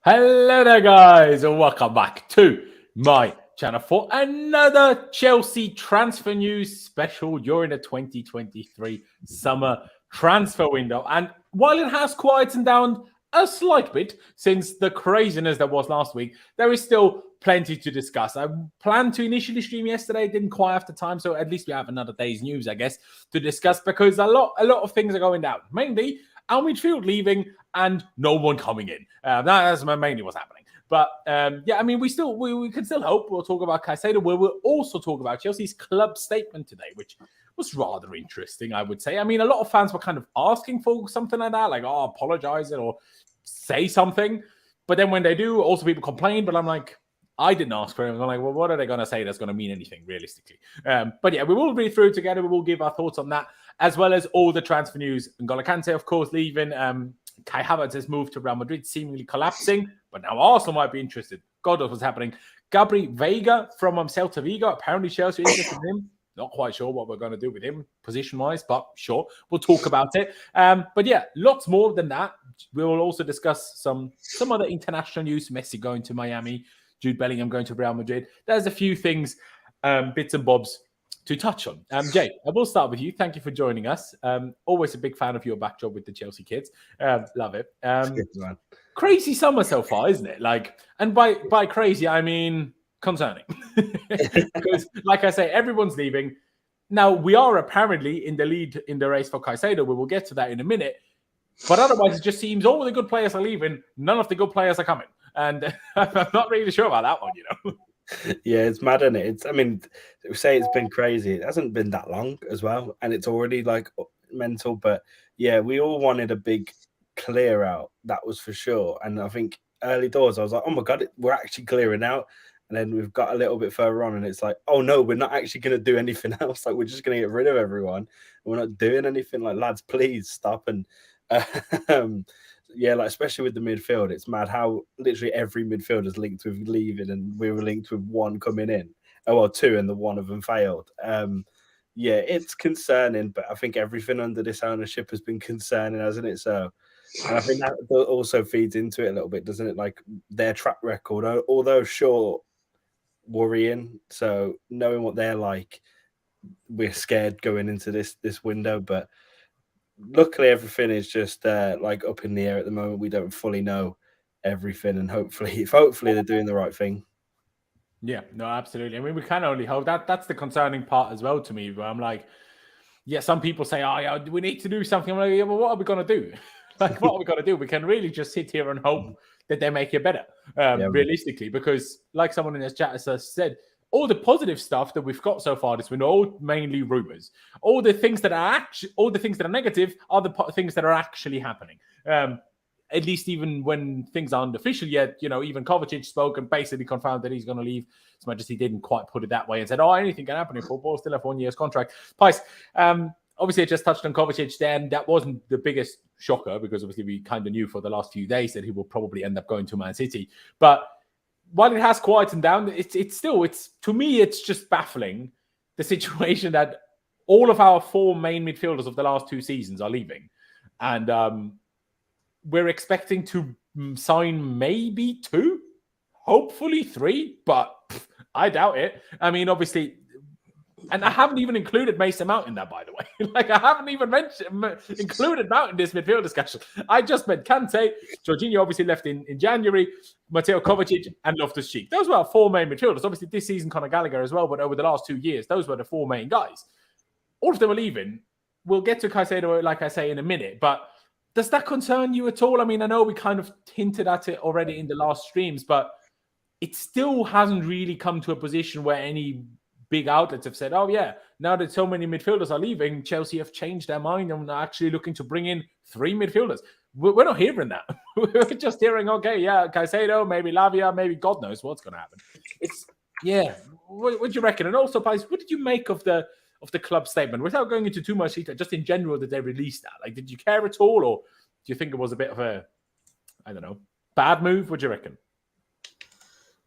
Hello there, guys, and welcome back to my channel for another Chelsea transfer news special during the 2023 summer transfer window. And while it has quietened down a slight bit since the craziness that was last week, there is still plenty to discuss. I planned to initially stream yesterday, didn't quite have the time, so at least we have another day's news, I guess, to discuss because a lot of things are going down. Mainly, our midfield leaving and no one coming in. That's mainly what's happening. But yeah, I mean, we can still hope. We'll talk about Caicedo. We'll also talk about Chelsea's club statement today, which was rather interesting, I would say. I mean, a lot of fans were kind of asking for something like that, like, oh, apologize or say something. But then when they do, also people complain. But I'm like, I didn't ask for it. I'm like, well, what are they going to say that's going to mean anything realistically? But yeah, we will read through together. We will give our thoughts on that, as well as all the transfer news. N'Golo Kante, of course, leaving. Kai Havertz has moved to Real Madrid, seemingly collapsing, but now Arsenal might be interested. God knows what's happening. Gabri Veiga from Celta Vigo. Apparently Chelsea is interested in him. Not quite sure what we're going to do with him position-wise, but sure, we'll talk about it. But yeah, lots more than that. We will also discuss some other international news. Messi going to Miami, Jude Bellingham going to Real Madrid. There's a few things, bits and bobs to touch on. Jay, I will start with you. Thank you for joining us. Always a big fan of your backdrop with the Chelsea kids. Love it. Good, crazy summer so far, isn't it? Like, and by crazy, I mean concerning. Because, like I say, everyone's leaving. Now, we are apparently in the lead in the race for Caicedo. We will get to that in a minute. But otherwise, it just seems all the good players are leaving. None of the good players are coming. And I'm not really sure about that one, you know. Yeah, it's mad, isn't it? I mean, we say it's been crazy. It hasn't been that long as well, and it's already like mental. But yeah, we all wanted a big clear out. That was for sure. And I think early doors, I was like, oh my god, we're actually clearing out. And then we've got a little bit further on, and it's like, oh no, we're not actually going to do anything else. Like we're just going to get rid of everyone. We're not doing anything. Like lads, please stop. And yeah, like especially with the midfield, it's mad how literally every midfielder is linked with leaving, and we were linked with one coming in. Oh well, two, and the one of them failed. Yeah, it's concerning, but I think everything under this ownership has been concerning, hasn't it? So, and I think that also feeds into it a little bit, doesn't it? Like their track record, although short, worrying. So knowing what they're like, we're scared going into this window, but luckily everything is just like up in the air at the moment. We don't fully know everything, and hopefully they're doing the right thing. Yeah, no, absolutely. I mean, we can only hope. That's the concerning part as well to me, where I'm like, yeah, some people say, oh yeah, we need to do something. I'm like, yeah, well, what are we going to do? Like, what are we going to do? We can really just sit here and hope that they make it better, realistically, because like someone in this chat has said, all the positive stuff that we've got so far this window, all mainly rumors. All the things that are negative are the things that are actually happening. At least even when things aren't official yet, you know, even Kovacic spoke and basically confirmed that he's going to leave, as much as he didn't quite put it that way and said, oh, anything can happen in football, still have 1 year's contract. Pice, obviously I just touched on Kovacic then. That wasn't the biggest shocker because obviously we kind of knew for the last few days that he will probably end up going to Man City. But while it has quietened down, it's still to me, it's just baffling the situation that all of our four main midfielders of the last 2 seasons are leaving. And we're expecting to sign maybe 2, hopefully 3, but I doubt it. I mean, obviously, and I haven't even included Mason Mount in that, by the way. Like, I haven't even included Mount in this midfield discussion. I just meant Kante. Jorginho obviously left in January. Mateo Kovacic and Loftus-Cheek. Those were our 4 main midfielders. Obviously, this season, Conor Gallagher as well, but over the last 2 years, those were the 4 main guys. All of them are leaving. We'll get to Caicedo, like I say, in a minute, but does that concern you at all? I mean, I know we kind of hinted at it already in the last streams, but it still hasn't really come to a position where any big outlets have said, oh, yeah, now that so many midfielders are leaving, Chelsea have changed their mind and are actually looking to bring in 3 midfielders. We're not hearing that. We're just hearing, okay, yeah, Caicedo, maybe Lavia, maybe God knows what's going to happen. It's, yeah, what do you reckon? And also, Pice, what did you make of the club statement? Without going into too much detail, just in general, did they release that? Like, did you care at all? Or do you think it was a bit of a, I don't know, bad move? What do you reckon?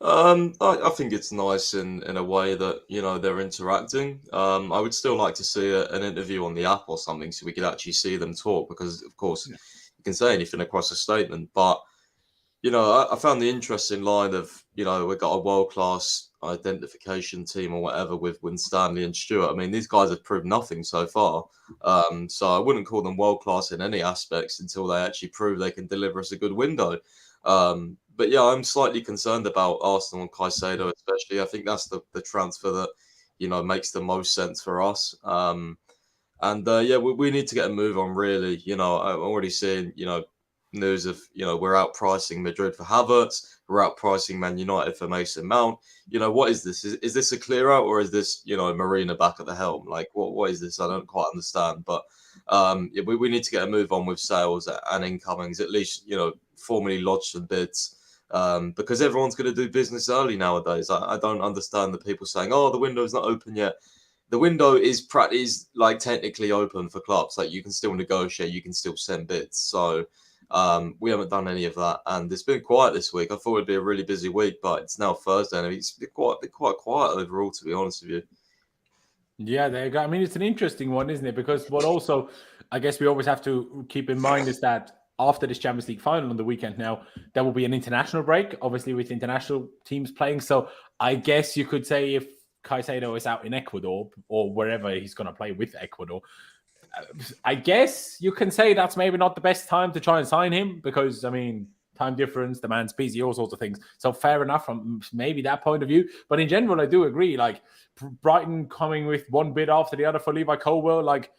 I think it's nice in a way that, you know, they're interacting. I would still like to see an interview on the app or something so we could actually see them talk because, of course, you can say anything across a statement. But you know, I found the interesting line of, you know, we've got a world-class identification team or whatever with Stanley and Stewart. I mean, these guys have proved nothing so far. So I wouldn't call them world-class in any aspects until they actually prove they can deliver us a good window. But yeah, I'm slightly concerned about Arsenal and Caicedo, especially. I think that's the transfer that, you know, makes the most sense for us. Yeah, we need to get a move on, really. You know, I'm already seeing, you know, news of, you know, we're outpricing Madrid for Havertz, we're outpricing Man United for Mason Mount. You know, what is this? Is this a clear out, or is this, you know, Marina back at the helm? Like, what is this? I don't quite understand. But yeah, we need to get a move on with sales and incomings, at least, you know, formally lodge some bids. Because everyone's going to do business early nowadays. I don't understand the people saying, oh, the window's not open yet. The window is like technically open for clubs. Like, you can still negotiate, you can still send bids. So we haven't done any of that, and it's been quiet this week. I thought it'd be a really busy week, but it's now Thursday, and it's been quite quiet overall, to be honest with you. Yeah, there you go. I mean, it's an interesting one, isn't it? Because what also, I guess we always have to keep in mind is that after this Champions League final on the weekend now, there will be an international break, obviously with international teams playing. So I guess you could say if Caicedo is out in Ecuador or wherever he's going to play with Ecuador, I guess you can say that's maybe not the best time to try and sign him because, I mean, time difference, the man's busy, all sorts of things. So fair enough from maybe that point of view. But in general, I do agree. Like, Brighton coming with one bid after the other for Levi Colwill. Like,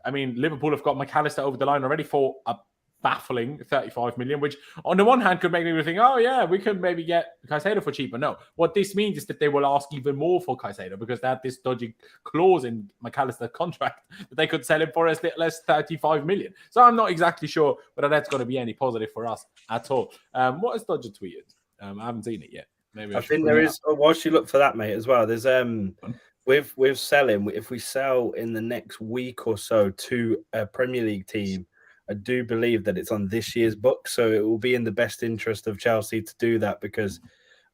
I mean, Liverpool have got McAllister over the line already for a baffling 35 million, which on the one hand could make me think, oh yeah, we could maybe get Caicedo for cheaper. No, what this means is that they will ask even more for Caicedo because they had this dodgy clause in McAllister's contract that they could sell him for as little as 35 million. So I'm not exactly sure whether that's going to be any positive for us at all. What has Dodger tweeted? I haven't seen it yet. Maybe I think there is. Whilst you look for that, mate, as well, there's with selling. If we sell in the next week or so to a Premier League team, I do believe that it's on this year's book, so it will be in the best interest of Chelsea to do that because,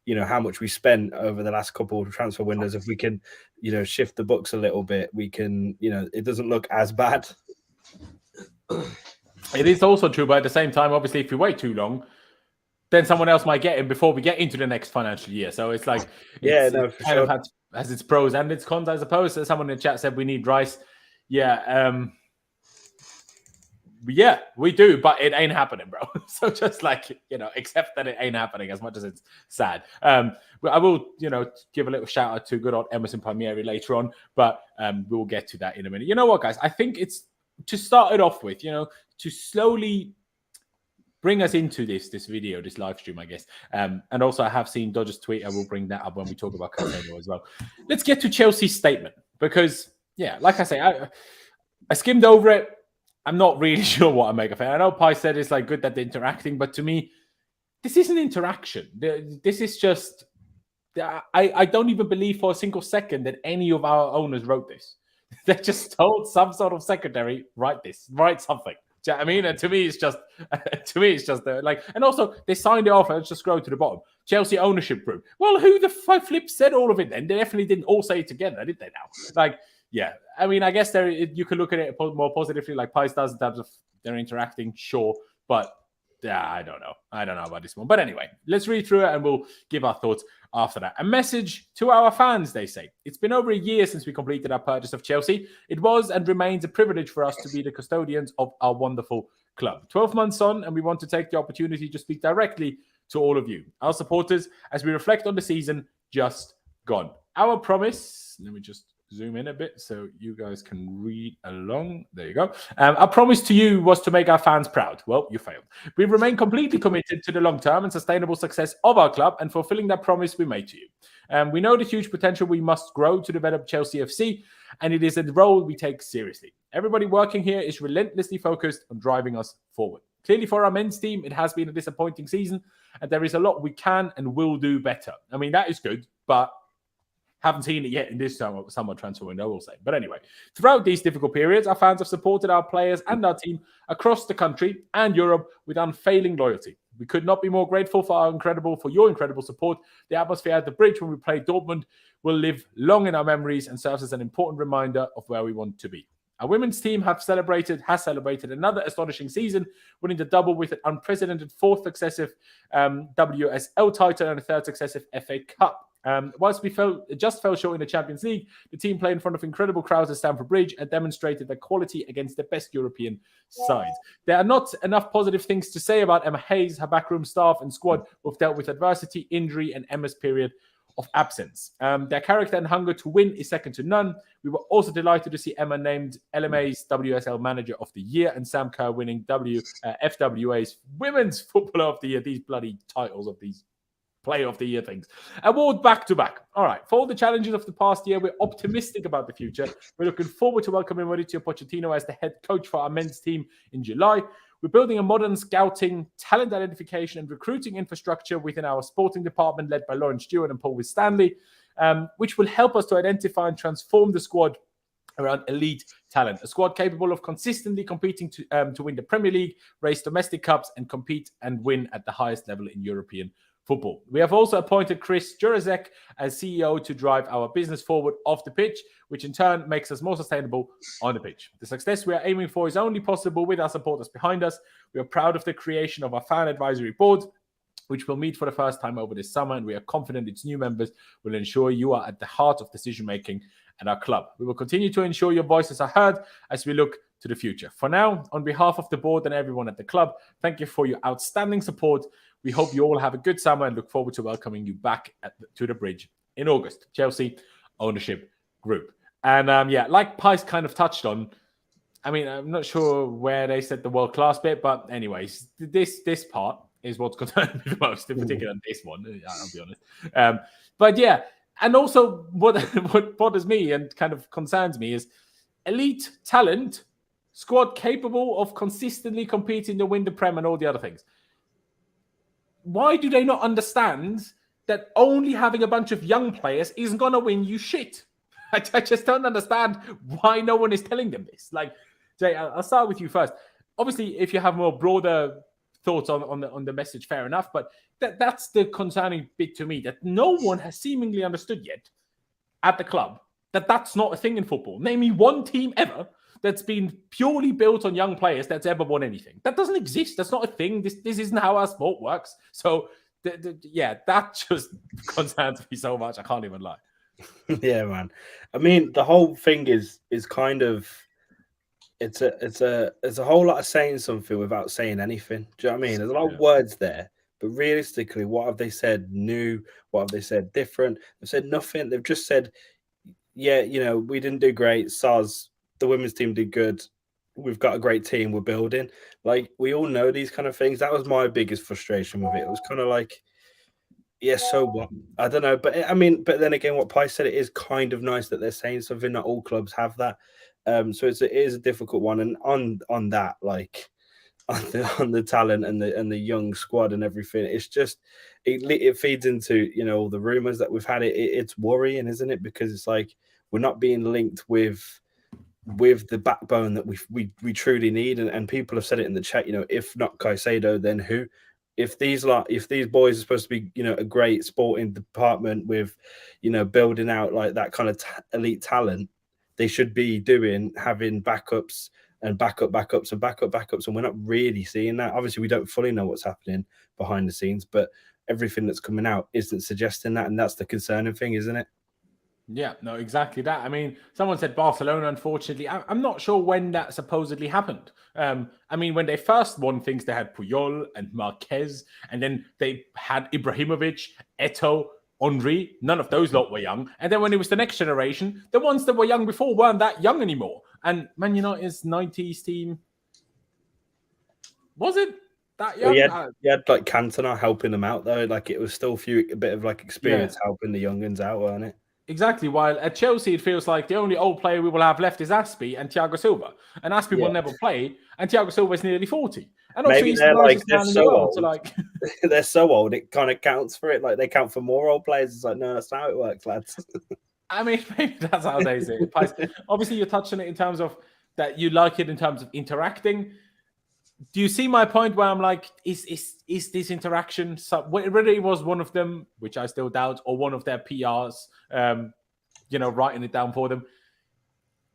you know, how much we spent over the last couple of transfer windows. If we can, you know, shift the books a little bit, we can, you know, it doesn't look as bad. It is also true, but at the same time, obviously, if you wait too long, then someone else might get him before we get into the next financial year. So it's like, it kind of has its pros and its cons, I suppose. So someone in the chat said we need Rice. Yeah, we do, but it ain't happening, bro. So just like, you know, accept that it ain't happening as much as it's sad. I will, you know, give a little shout out to good old Emerson Palmieri later on, but we'll get to that in a minute. You know what, guys? I think it's to start it off with, you know, to slowly bring us into this video, this live stream, I guess. And also I have seen Dodger's tweet. I will bring that up when we talk about Caciedo as well. Let's get to Chelsea's statement because, yeah, like I say, I skimmed over it. I'm not really sure what I make of it. I know Pi said it's like good that they're interacting, but to me, this isn't interaction. This is just, I don't even believe for a single second that any of our owners wrote this. They just told some sort of secretary, write something. Do you know what I mean? And to me, it's just like, and also they signed it off. Let's just scroll to the bottom. Chelsea ownership group. Well, who the flip said all of it then? They definitely didn't all say it together, did they now? Like, yeah, I mean, I guess you could look at it more positively, like Pice does in terms of they're interacting, sure. But yeah, I don't know. I don't know about this one. But anyway, let's read through it and we'll give our thoughts after that. A message to our fans, they say. It's been over a year since we completed our purchase of Chelsea. It was and remains a privilege for us to be the custodians of our wonderful club. 12 months on, and we want to take the opportunity to speak directly to all of you, our supporters, as we reflect on the season just gone. Our promise, let me just zoom in a bit so you guys can read along. There you go. Our promise to you was to make our fans proud. Well, you failed. We remain completely committed to the long-term and sustainable success of our club and fulfilling that promise we made to you. We know the huge potential we must grow to develop Chelsea FC, and it is a role we take seriously. Everybody working here is relentlessly focused on driving us forward. Clearly, for our men's team, it has been a disappointing season, and there is a lot we can and will do better. I mean, that is good, but haven't seen it yet in this summer transfer window, I will say. But anyway, throughout these difficult periods, our fans have supported our players and our team across the country and Europe with unfailing loyalty. We could not be more grateful for your incredible support. The atmosphere at the bridge when we played Dortmund will live long in our memories and serves as an important reminder of where we want to be. Our women's team has celebrated another astonishing season, winning the double with an unprecedented fourth successive WSL title and a third successive FA Cup. Whilst we just fell short in the Champions League, the team played in front of incredible crowds at Stamford Bridge and demonstrated their quality against the best European sides. There are not enough positive things to say about Emma Hayes, her backroom staff and squad who have dealt with adversity, injury and Emma's period of absence. Their character and hunger to win is second to none. We were also delighted to see Emma named LMA's WSL Manager of the Year and Sam Kerr winning FWA's Women's Footballer of the Year. These bloody titles of these Player of the Year things. Award back to back. All right. For all the challenges of the past year, we're optimistic about the future. We're looking forward to welcoming Mauricio Pochettino as the head coach for our men's team in July. We're building a modern scouting, talent identification, and recruiting infrastructure within our sporting department led by Laurenz Stewart and Paul Winstanley, which will help us to identify and transform the squad around elite talent. A squad capable of consistently competing to win the Premier League, race domestic cups, and compete and win at the highest level in European football. We have also appointed Chris Jurasek as CEO to drive our business forward off the pitch, which in turn makes us more sustainable on the pitch. The success we are aiming for is only possible with our supporters behind us. We are proud of the creation of our fan advisory board, which will meet for the first time over this summer, and we are confident its new members will ensure you are at the heart of decision-making at our club. We will continue to ensure your voices are heard as we look to the future. For now, on behalf of the board and everyone at the club, thank you for your outstanding support. We hope you all have a good summer and look forward to welcoming you back to the Bridge in August. Chelsea Ownership Group. And like Pice kind of touched on, I mean, I'm not sure where they said the world-class bit, but anyways, this part is what's concerned me the most, in particular this one, I'll be honest. But yeah, and also what bothers me and kind of concerns me is elite talent, squad capable of consistently competing to win the Prem and all the other things. Why do they not understand that only having a bunch of young players isn't going to win you shit? I just don't understand why no one is telling them this. Like, Jay, I'll start with you first. Obviously, if you have more broader thoughts on the message, fair enough. But that's the concerning bit to me, that no one has seemingly understood yet at the club that that's not a thing in football. Name me one team ever that's been purely built on young players that's ever won anything. That doesn't exist. That's not a thing. This isn't how our sport works. So, that just concerns me so much. I can't even lie. Yeah, man. I mean, the whole thing is kind of it's a whole lot of saying something without saying anything. Do you know what I mean? There's a lot of words there, but realistically, what have they said new? What have they said different? They've said nothing. They've just said, yeah, we didn't do great. Soz, the women's team did good. We've got a great team. We're building. Like, we all know these kind of things. That was my biggest frustration with it. It was kind of like, yeah, so what? I don't know. But I mean, but then again, what Pice said, it is kind of nice that they're saying something. Not all clubs have that. So it is a difficult one. And on that, like on the talent and the young squad and everything, it's just it feeds into all the rumors that we've had. It's worrying, isn't it? Because it's like we're not being linked with the backbone that we truly need. And people have said it in the chat. If not Caicedo, then who? If these boys are supposed to be, a great sporting department with, building out like that kind of elite talent, they should be having backups and backups and backups. And we're not really seeing that. Obviously, we don't fully know what's happening behind the scenes, but everything that's coming out isn't suggesting that. And that's the concerning thing, isn't it? Yeah, no, exactly that. I mean, someone said Barcelona, unfortunately. I'm not sure when that supposedly happened. I mean, when they first won things, they had Puyol and Marquez, and then they had Ibrahimovic, Eto'o, Henry. None of those lot were young. And then when it was the next generation, the ones that were young before weren't that young anymore. And Man United's 90s team, was it that young? Well, you had like Cantona helping them out, though. Like, it was still a bit of like experience helping the young'uns out, weren't it? Exactly. While at Chelsea, it feels like the only old player we will have left is Aspie and Thiago Silva. And Aspie will never play, and Thiago Silva is nearly 40. And also, maybe they're so old. So like... they're so old, it kind of counts for it. Like, they count for more old players. It's like, no, that's not how it works, lads. I mean, maybe that's how they say it. Obviously, you're touching it in terms of that you like it in terms of interacting. Do you see my point where I'm like, is this interaction, whether it was one of them, which I still doubt, or one of their PRs, writing it down for them?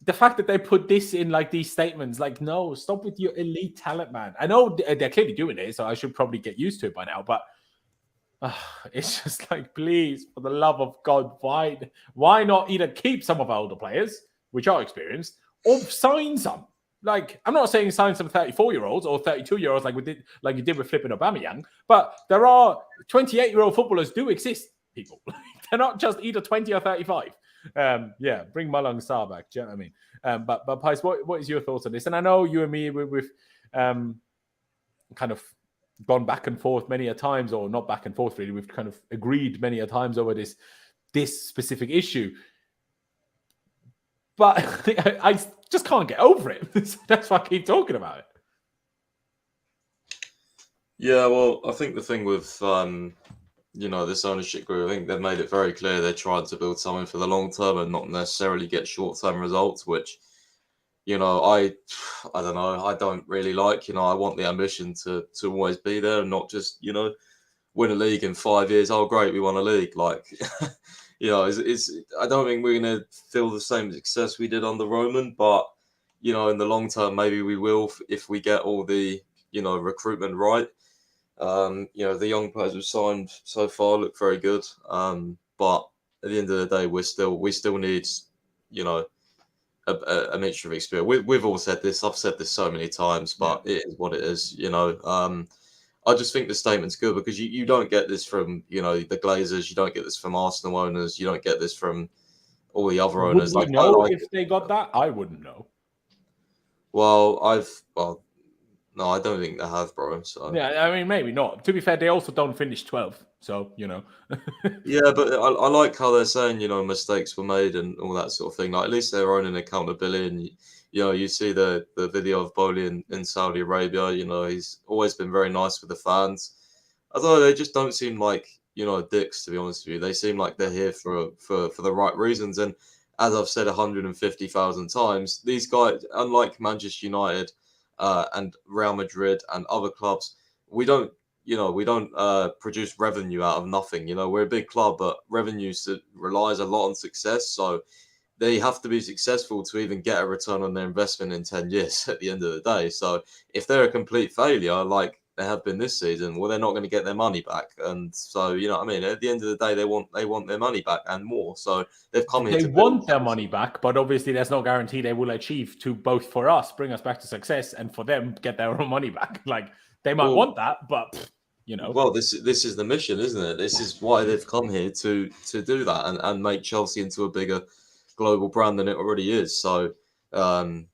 the fact that they put this in like these statements, like, no, stop with your elite talent, man. I know they're clearly doing it, so I should probably get used to it by now, but it's just like, please, for the love of God, why not either keep some of our older players, which are experienced, or sign some? Like, I'm not saying sign some 34-year-olds or 32-year-olds like you did with flipping Aubameyang, but there are 28-year-old footballers do exist, people. They're not just either 20 or 35. Yeah, bring Malang Sarr back. Do you know what I mean? But Pies, what is your thoughts on this? And I know you and me, we've kind of gone back and forth many a times, or not back and forth really. We've kind of agreed many a times over this specific issue. But I just can't get over it. That's why I keep talking about it. Yeah, well, I think the thing with this ownership group, I think they've made it very clear they're trying to build something for the long term and not necessarily get short-term results, which, I don't know, I don't really like. I want the ambition to always be there and not just, win a league in 5 years. Oh, great, we won a league. Like, I don't think we're going to feel the same success we did under Roman, but, in the long term, maybe we will if we get all the, recruitment right. The young players we've signed so far look very good. But at the end of the day, we still need, a mixture of experience. We've all said this. I've said this so many times, but it is what it is. I just think the statement's good because you don't get this from the Glazers, you don't get this from Arsenal owners, you don't get this from all the other owners. Would we know if they got that? I wouldn't know. No, I don't think they have, bro. So yeah, I mean, maybe not. To be fair, they also don't finish 12th, so Yeah, but I like how they're saying mistakes were made and all that sort of thing. Like, at least they're owning accountability. And you see the video of Boli in Saudi Arabia. He's always been very nice with the fans. Although they just don't seem like dicks, to be honest with you. They seem like they're here for the right reasons. And as I've said 150,000 times, these guys, unlike Manchester United and Real Madrid and other clubs, we don't produce revenue out of nothing. We're a big club, but revenue relies a lot on success. So they have to be successful to even get a return on their investment in 10 years at the end of the day. So if they're a complete failure, like they have been this season, well, they're not going to get their money back. And so, at the end of the day, they want their money back and more. So they've come here. They want their money back, but obviously there's no guarantee they will achieve to both for us, bring us back to success, and for them get their own money back. Like, they might want that, but Well, this is the mission, isn't it? This is why they've come here to do that and make Chelsea into a bigger global brand than it already is. So, we'll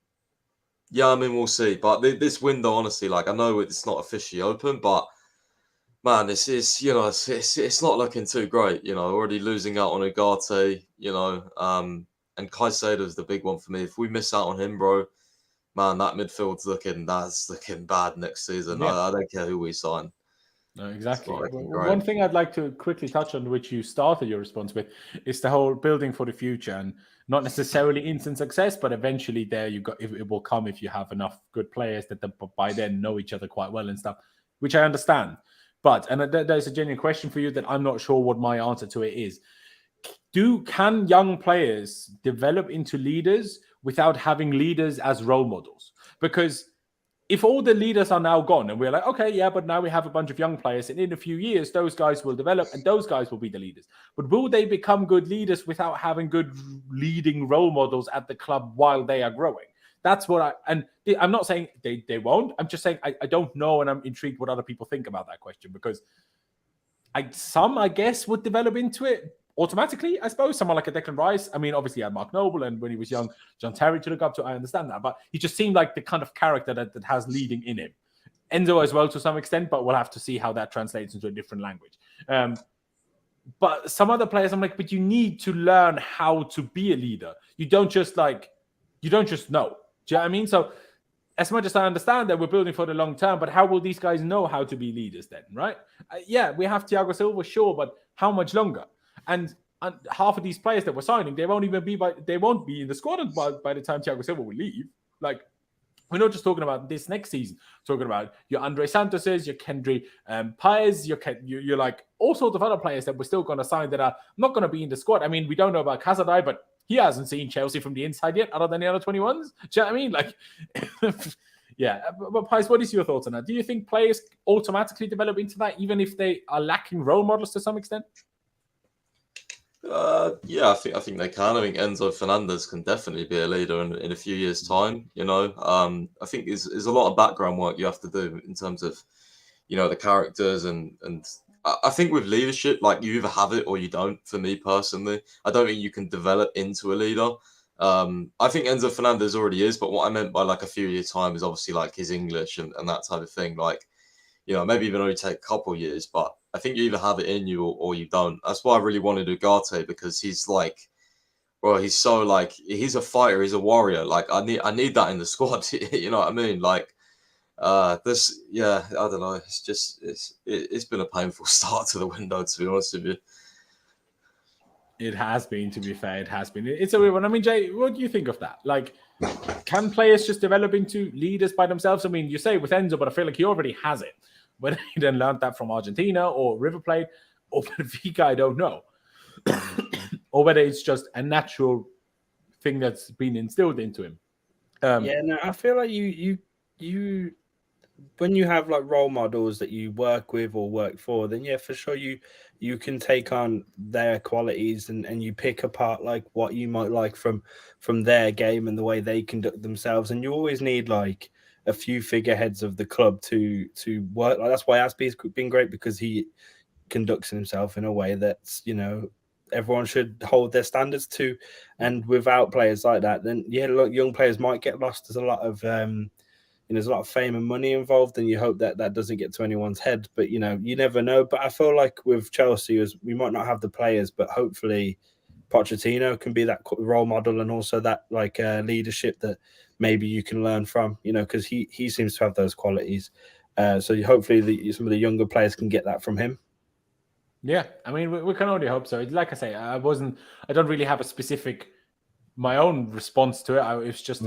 see. But this window, honestly, like, I know it's not officially open, but man, this is it's not looking too great. Already losing out on Ugarte, and Caicedo's the big one for me. If we miss out on him, bro, man, that midfield's looking bad next season. Yeah. I don't care who we sign. No, exactly. One thing I'd like to quickly touch on, which you started your response with, is the whole building for the future, and not necessarily instant success, but eventually it will come if you have enough good players that by then know each other quite well and stuff, which I understand. But, and there's a genuine question for you that I'm not sure what my answer to it is. Can young players develop into leaders without having leaders as role models? Because if all the leaders are now gone and we're like, okay, yeah, but now we have a bunch of young players, and in a few years, those guys will develop and those guys will be the leaders. But will they become good leaders without having good leading role models at the club while they are growing? That's what I'm not saying they won't. I'm just saying I don't know, and I'm intrigued what other people think about that question, because some, I guess, would develop into it automatically, I suppose. Someone like a Declan Rice. I mean, obviously, he had Mark Noble, and when he was young, John Terry to look up to. I understand that, but he just seemed like the kind of character that has leading in him. Enzo as well to some extent, but we'll have to see how that translates into a different language. But some other players, I'm like, but you need to learn how to be a leader. You don't just know. Do you know what I mean? So as much as I understand that we're building for the long term, but how will these guys know how to be leaders then, right? Yeah, we have Thiago Silva, sure, but how much longer? And half of these players that we're signing, they won't be in the squad by the time Thiago Silva will leave. Like, we're not just talking about this next season. We're talking about your Andre Santoses, your Kendry Paez, you're like all sorts of other players that we're still going to sign that are not going to be in the squad. I mean, we don't know about Casadei, but He hasn't seen Chelsea from the inside yet, other than the other 21s. Do you know what I mean? Like, yeah. But Pies, what is your thoughts on that? Do you think players automatically develop into that, even if they are lacking role models to some extent? Yeah, I think they can. I think Enzo Fernandez can definitely be a leader in a few years' time. You know, I think there's a lot of background work you have to do in terms of, you know, the characters and I think with leadership, like you either have it or you don't. For me personally, I don't think you can develop into a leader. I think Enzo Fernandez already is, but what I meant by like a few years' time is obviously like his English and that type of thing. Like, you know, maybe even only take a couple of years, but I think you either have it in you or you don't. That's why I really wanted Ugarte, because he's like, well, he's so like, he's a fighter, he's a warrior. Like I need that in the squad. You know what I mean? Like, this, yeah, I don't know. It's just, it's been a painful start to the window, to be honest with you. It has been, to be fair. It has been. It's a weird one. I mean, Jay, what do you think of that? Like, can players just develop into leaders by themselves? I mean, you say with Enzo, but I feel like he already has it. Whether he then learned that from Argentina or River Plate or Benfica, I don't know. Or whether it's just a natural thing that's been instilled into him. Yeah, no, I feel like you when you have like role models that you work with or work for, then yeah, for sure you can take on their qualities and you pick apart like what you might like from their game and the way they conduct themselves. And you always need like a few figureheads of the club to work. Like that's why Aspie's been great, because he conducts himself in a way that's, you know, everyone should hold their standards to. And without players like that, then yeah, look, young players might get lost. There's a lot of there's a lot of fame and money involved, and you hope that that doesn't get to anyone's head. But, you know, you never know. But I feel like with Chelsea, we might not have the players, but hopefully Pochettino can be that role model and also that like leadership that maybe you can learn from, you know, because he seems to have those qualities. So hopefully some of the younger players can get that from him. Yeah, I mean, we can only hope so. Like I say, I don't really have a specific, my own response to it. It's just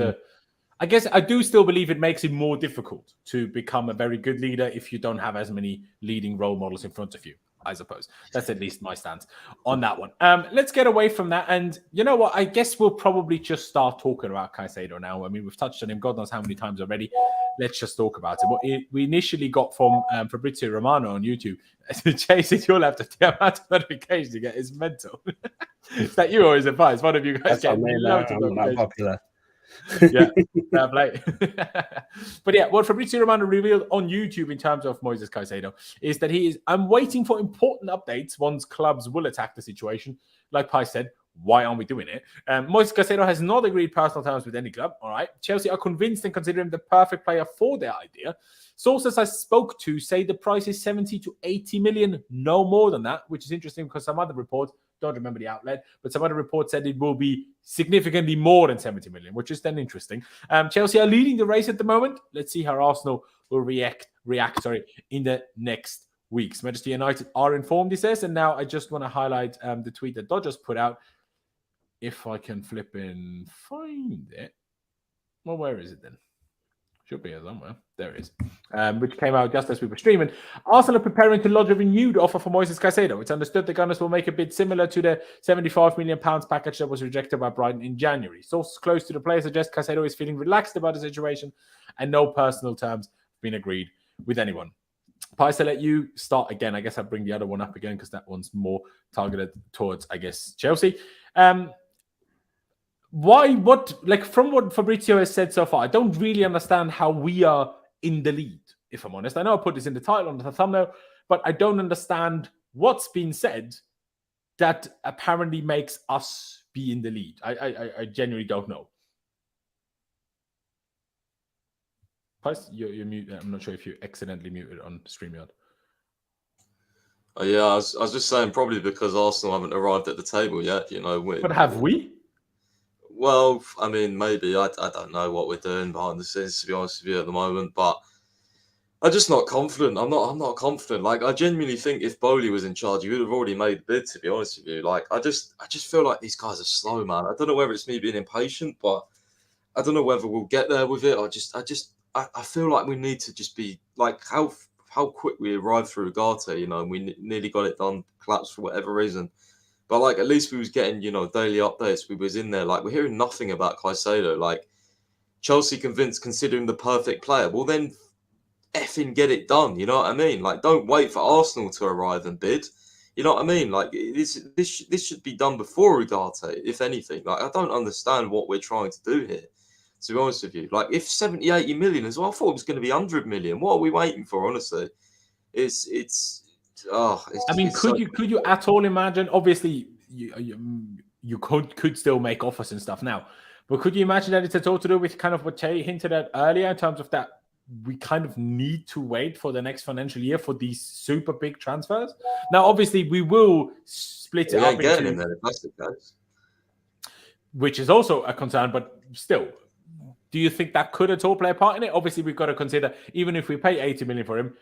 I guess I do still believe it makes it more difficult to become a very good leader if you don't have as many leading role models in front of you, I suppose. That's at least my stance on that one. Let's get away from that. And you know what? I guess we'll probably just start talking about Caicedo now. I mean, we've touched on him God knows how many times already. Let's just talk about it. What we initially got from Fabrizio Romano on YouTube. Chasing, you'll have to the amount of notifications you get is mental. It's that you always advise. One of you guys get loads of notifications. I'm popular. Yeah, fair play. But yeah, what Fabrizio Romano revealed on YouTube in terms of Moises Caicedo is that I'm waiting for important updates once clubs will attack the situation. Like Pai said, why aren't we doing it? Moises Caicedo has not agreed personal terms with any club. All right. Chelsea are convinced and consider him the perfect player for their idea. Sources I spoke to say the price is 70 to 80 million, no more than that, which is interesting because some other reports, don't remember the outlet, but some other reports said it will be significantly more than 70 million, which is then interesting. Chelsea are leading the race at the moment. Let's see how Arsenal will react in the next weeks. Manchester United are informed, he says, and now I just want to highlight the tweet that Dodgers put out. If I can flip and find it. Well, where is it then? Should be here somewhere. There it is. Which came out just as we were streaming. Arsenal are preparing to lodge a renewed offer for Moises Caicedo. It's understood the Gunners will make a bid similar to the £75 million package that was rejected by Brighton in January. Sources close to the player suggest Caicedo is feeling relaxed about the situation and no personal terms have been agreed with anyone. Pies, to let you start again. I guess I'll bring the other one up again because that one's more targeted towards, I guess, Chelsea. From what Fabrizio has said so far, I don't really understand how we are in the lead, if I'm honest. I know I put this in the title on the thumbnail, but I don't understand what's been said that apparently makes us be in the lead. I genuinely don't know. You're muted. I'm not sure if you accidentally muted on StreamYard. Yeah, I was just saying probably because Arsenal haven't arrived at the table yet, you know. But have we? Well, I mean, maybe. I don't know what we're doing behind the scenes, to be honest with you, at the moment. But I'm just not confident. I'm not confident. Like, I genuinely think if Bowley was in charge, he would have already made the bid, to be honest with you. Like, I just feel like these guys are slow, man. I don't know whether it's me being impatient, but I don't know whether we'll get there with it. I feel like we need to just be like how quick we arrived through Ugarte, you know, and we nearly got it done, collapsed for whatever reason. But like, at least we was getting, you know, daily updates. We was in there. Like, we're hearing nothing about Caicedo. Like, Chelsea considering the perfect player. Well, then effing get it done. You know what I mean? Like, don't wait for Arsenal to arrive and bid. You know what I mean? Like, this should be done before Ugarte, if anything. Like, I don't understand what we're trying to do here, to be honest with you. Like, if 70, 80 million as well, I thought it was going to be 100 million. What are we waiting for, honestly? I mean, could you at all imagine? Obviously, you could still make offers and stuff now, but could you imagine that it's at all to do with kind of what Jay hinted at earlier in terms of that we kind of need to wait for the next financial year for these super big transfers? Now, obviously, we will split it up into, in there, that's the case. Which is also a concern, but still, do you think that could at all play a part in it? Obviously, we've got to consider, even if we pay 80 million for him,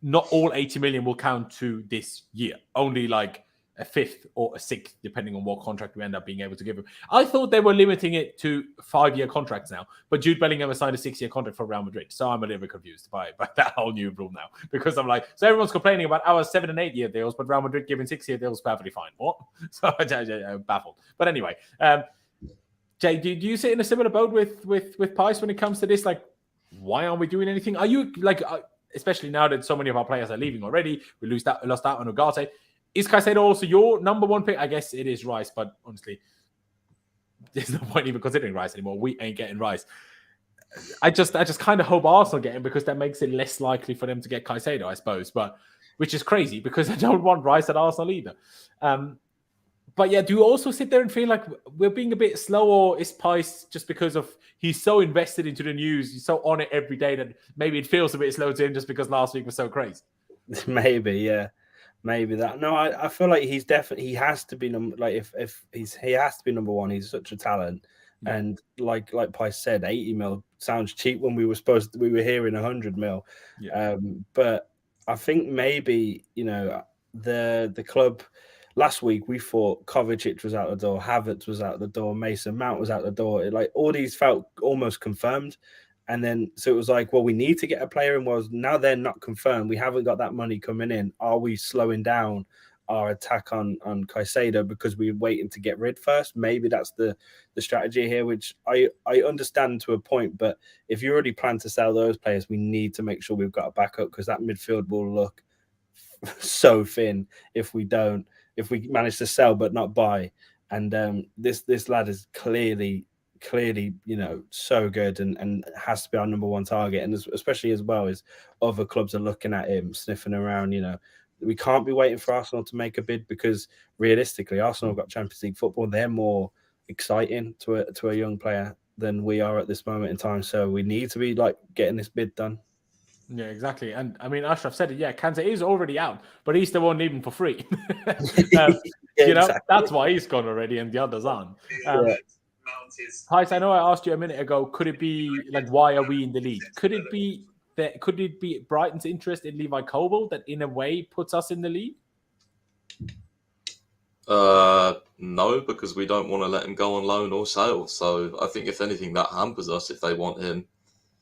not all 80 million will count to this year. Only like a fifth or a sixth, depending on what contract we end up being able to give him. I thought they were limiting it to 5-year contracts now, but Jude Bellingham has signed a 6-year contract for Real Madrid. So I'm a little bit confused by that whole new rule now, because I'm like, so everyone's complaining about our 7- and 8-year deals, but Real Madrid giving 6-year deals perfectly fine. What? So I'm baffled. But anyway, Jay, do you sit in a similar boat with Pice when it comes to this? Like, why aren't we doing anything? Are you like, especially now that so many of our players are leaving already, we lost out on Ugarte. Is Caicedo also your number one pick? I guess it is Rice, but honestly, there's no point even considering Rice anymore. We ain't getting Rice. I just kind of hope Arsenal get him, because that makes it less likely for them to get Caicedo, I suppose. But which is crazy, because I don't want Rice at Arsenal either. But yeah, do you also sit there and feel like we're being a bit slow, or is Pice just because of he's so invested into the news, he's so on it every day that maybe it feels a bit slow to him just because last week was so crazy? Maybe, yeah. Maybe that. No, I feel like he's definitely, he has to be he has to be number one. He's such a talent. Yeah. And like Pice said, 80 mil sounds cheap when we were hearing 100 mil. Yeah. But I think maybe, you know, the club last week, we thought Kovacic was out the door, Havertz was out the door, Mason Mount was out the door. Like, all these felt almost confirmed. And then, so it was like, well, we need to get a player in. Well, now they're not confirmed. We haven't got that money coming in. Are we slowing down our attack on Caicedo because we're waiting to get rid first? Maybe that's the strategy here, which I understand to a point. But if you already plan to sell those players, we need to make sure we've got a backup, because that midfield will look so thin if we manage to sell but not buy. And this lad is clearly, you know, so good and has to be our number one target. And especially as well as other clubs are looking at him, sniffing around, you know, we can't be waiting for Arsenal to make a bid, because realistically, Arsenal have got Champions League football. They're more exciting to a young player than we are at this moment in time. So we need to be like getting this bid done. Yeah, exactly. And I mean, Ashraf said it. Yeah, Kante is already out, but he's the one leaving for free. You know, exactly. That's why he's gone already, and the others aren't. Pice, I know I asked you a minute ago, could it be like, why are we in the lead? Could it be Brighton's interest in Levi Colwill that in a way puts us in the lead? No, because we don't want to let him go on loan or sale. So I think if anything, that hampers us if they want him.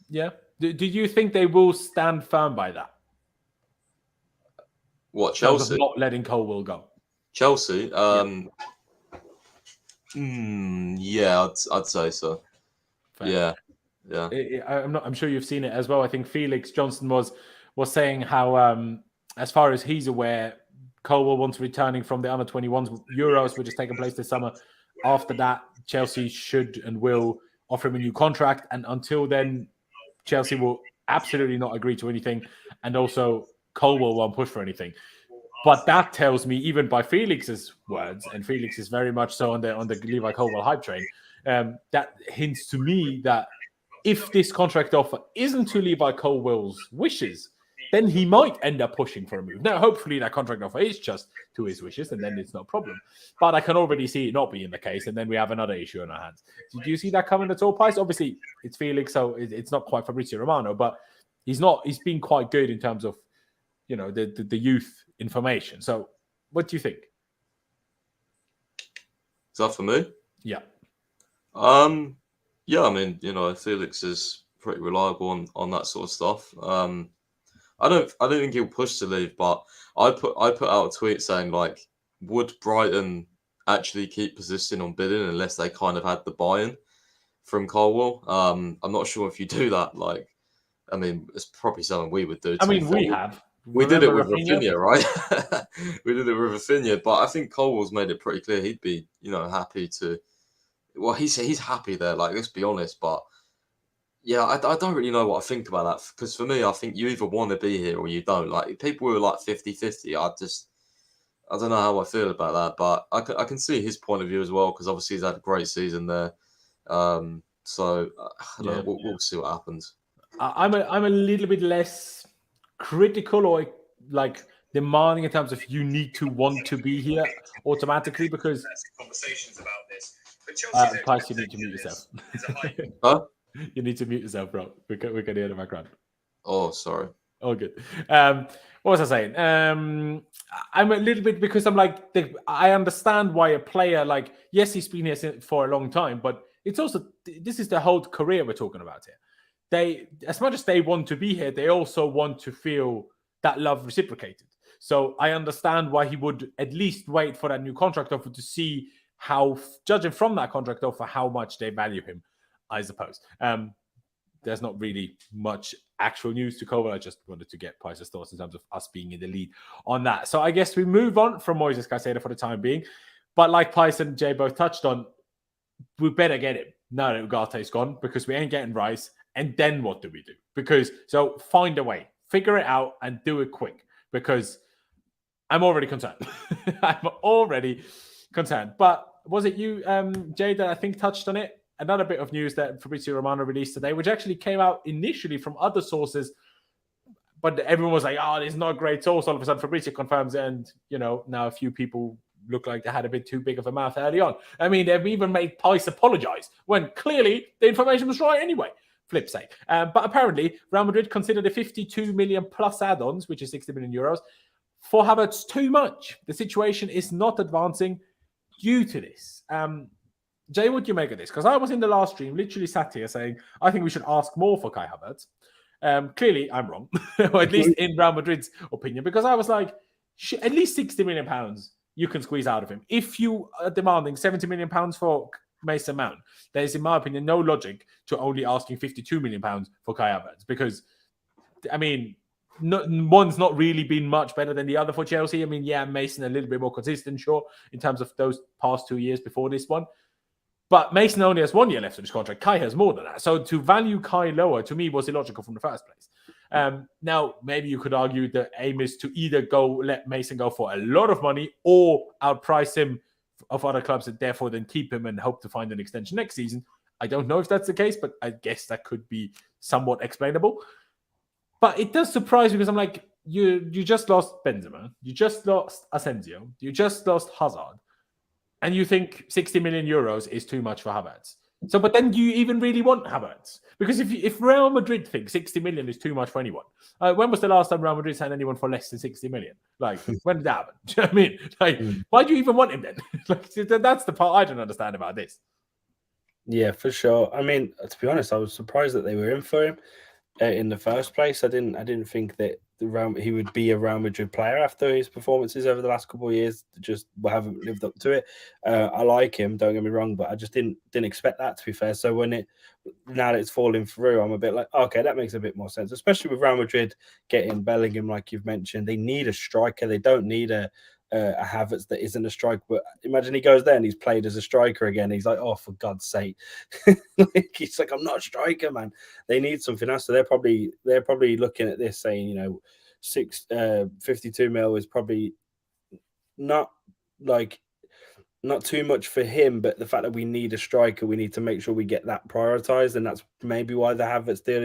Yeah. Do you think they will stand firm by that? What, Chelsea? Not letting Colwill go. Chelsea? Yeah, I'd say so. Fair. Yeah. I'm sure you've seen it as well. I think Felix Johnson was saying how, as far as he's aware, Colwill wants returning from the under-21s Euros, which is taking place this summer. After that, Chelsea should and will offer him a new contract, and until then, Chelsea will absolutely not agree to anything, and also Colwill won't push for anything. But that tells me, even by Felix's words, and Felix is very much so on the Levi Colwill hype train, that hints to me that if this contract offer isn't to Levi Colwill's wishes, then he might end up pushing for a move. Now, hopefully that contract offer is just to his wishes, and then it's no problem. But I can already see it not being the case, and then we have another issue on our hands. Did you see that coming at all, Pice? Obviously, it's Felix, so it's not quite Fabrizio Romano, but he's been quite good in terms of, you know, the youth information. So what do you think? Is that for me? Yeah. Yeah, I mean, you know, Felix is pretty reliable on that sort of stuff. I don't think he'll push to leave, but I put out a tweet saying, like, would Brighton actually keep persisting on bidding unless they kind of had the buy-in from Colwell. I'm not sure if you do that. Like, I mean, it's probably something we would do. I mean, we have. We did it with Rafinha? Rafinha, right? We did it with Rafinha, but I think Colwell's made it pretty clear he'd be, happy to. Well, he's happy there. Like, let's be honest, but yeah, I don't really know what I think about that, because for me, I think you either want to be here or you don't. Like, people who are like 50-50, I don't know how I feel about that, but I can see his point of view as well, because obviously he's had a great season there. So we'll see what happens. I'm a little bit less critical or like demanding in terms of you need to want to be here automatically, because conversations about this. Price, you need to mute yourself. Huh? You need to mute yourself, bro. We can hear the background. Oh, sorry. Oh, good. What was I saying? I'm a little bit, because I'm like, I understand why a player, like, yes, he's been here for a long time, but it's also, this is the whole career we're talking about here. They, as much as they want to be here, they also want to feel that love reciprocated. So I understand why he would at least wait for that new contract offer to see how, judging from that contract offer, how much they value him, I suppose. There's not really much actual news to cover. I just wanted to get Price's thoughts in terms of us being in the lead on that. So I guess we move on from Moises Caicedo for the time being. But like Price and Jay both touched on, we better get him now that Ugarte's gone, because we ain't getting Rice. And then what do we do? Because, so find a way, figure it out and do it quick, because I'm already concerned. I'm already concerned. But was it you, Jay, that I think touched on it? Another bit of news that Fabrizio Romano released today, which actually came out initially from other sources, but everyone was like, oh, it's not a great source. All of a sudden, Fabrizio confirms it, and, now a few people look like they had a bit too big of a mouth early on. I mean, they've even made Price apologize when clearly the information was right anyway. Flip sake. But apparently, Real Madrid considered the 52 million plus add-ons, which is 60 million euros, for Havertz too much. The situation is not advancing due to this. Jay, what do you make of this? Because I was in the last stream, literally sat here saying, I think we should ask more for Kai Havertz. Clearly, I'm wrong, or at least in Real Madrid's opinion, because I was like, at least 60 million pounds you can squeeze out of him. If you are demanding 70 million pounds for Mason Mount, there is, in my opinion, no logic to only asking 52 million pounds for Kai Havertz, because, I mean, one's not really been much better than the other for Chelsea. I mean, yeah, Mason a little bit more consistent, sure, in terms of those past 2 years before this one. But Mason only has 1 year left of his contract. Kai has more than that. So to value Kai lower, to me, was illogical from the first place. Now, maybe you could argue the aim is to either let Mason go for a lot of money or outprice him of other clubs and therefore then keep him and hope to find an extension next season. I don't know if that's the case, but I guess that could be somewhat explainable. But it does surprise me, because I'm like, you just lost Benzema, you just lost Asensio, you just lost Hazard, and you think 60 million euros is too much for Havertz. So, but then do you even really want Havertz? Because if Real Madrid think 60 million is too much for anyone, when was the last time Real Madrid signed anyone for less than 60 million? Like, when did that happen? Do you know what I mean? Like, why do you even want him then? Like, that's the part I don't understand about this. Yeah, for sure. I mean, to be honest, I was surprised that they were in for him in the first place. I didn't think that he would be a Real Madrid player after his performances over the last couple of years. Just haven't lived up to it. I like him, don't get me wrong, but I just didn't expect that, to be fair. So now that it's falling through, I'm a bit like, okay, that makes a bit more sense, especially with Real Madrid getting Bellingham, like you've mentioned. They need a striker. They don't need a Havertz that isn't a striker. But imagine he goes there and he's played as a striker again. He's like, oh, for God's sake. He's like, I'm not a striker, man. They need something else. So they're probably looking at this saying, 52 mil is probably not too much for him, but the fact that we need a striker, we need to make sure we get that prioritized, and that's maybe why the Havertz deal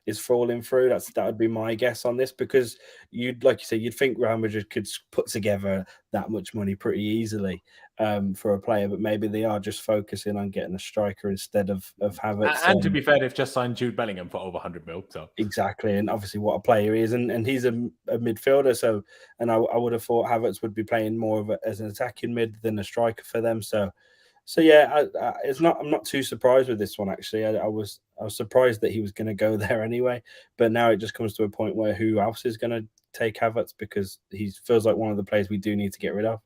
is falling through. That would be my guess on this, because you'd think Real Madrid could put together that much money pretty easily for a player, but maybe they are just focusing on getting a striker instead of Havertz. And to be fair, they've just signed Jude Bellingham for over 100 mil. So exactly, and obviously what a player he is, and he's a midfielder. So, and I would have thought Havertz would be playing more as an attacking mid than a striker for them. So yeah, I'm not too surprised with this one, actually. I was surprised that he was going to go there anyway, but now it just comes to a point where who else is going to take Havertz, because he feels like one of the players we do need to get rid of.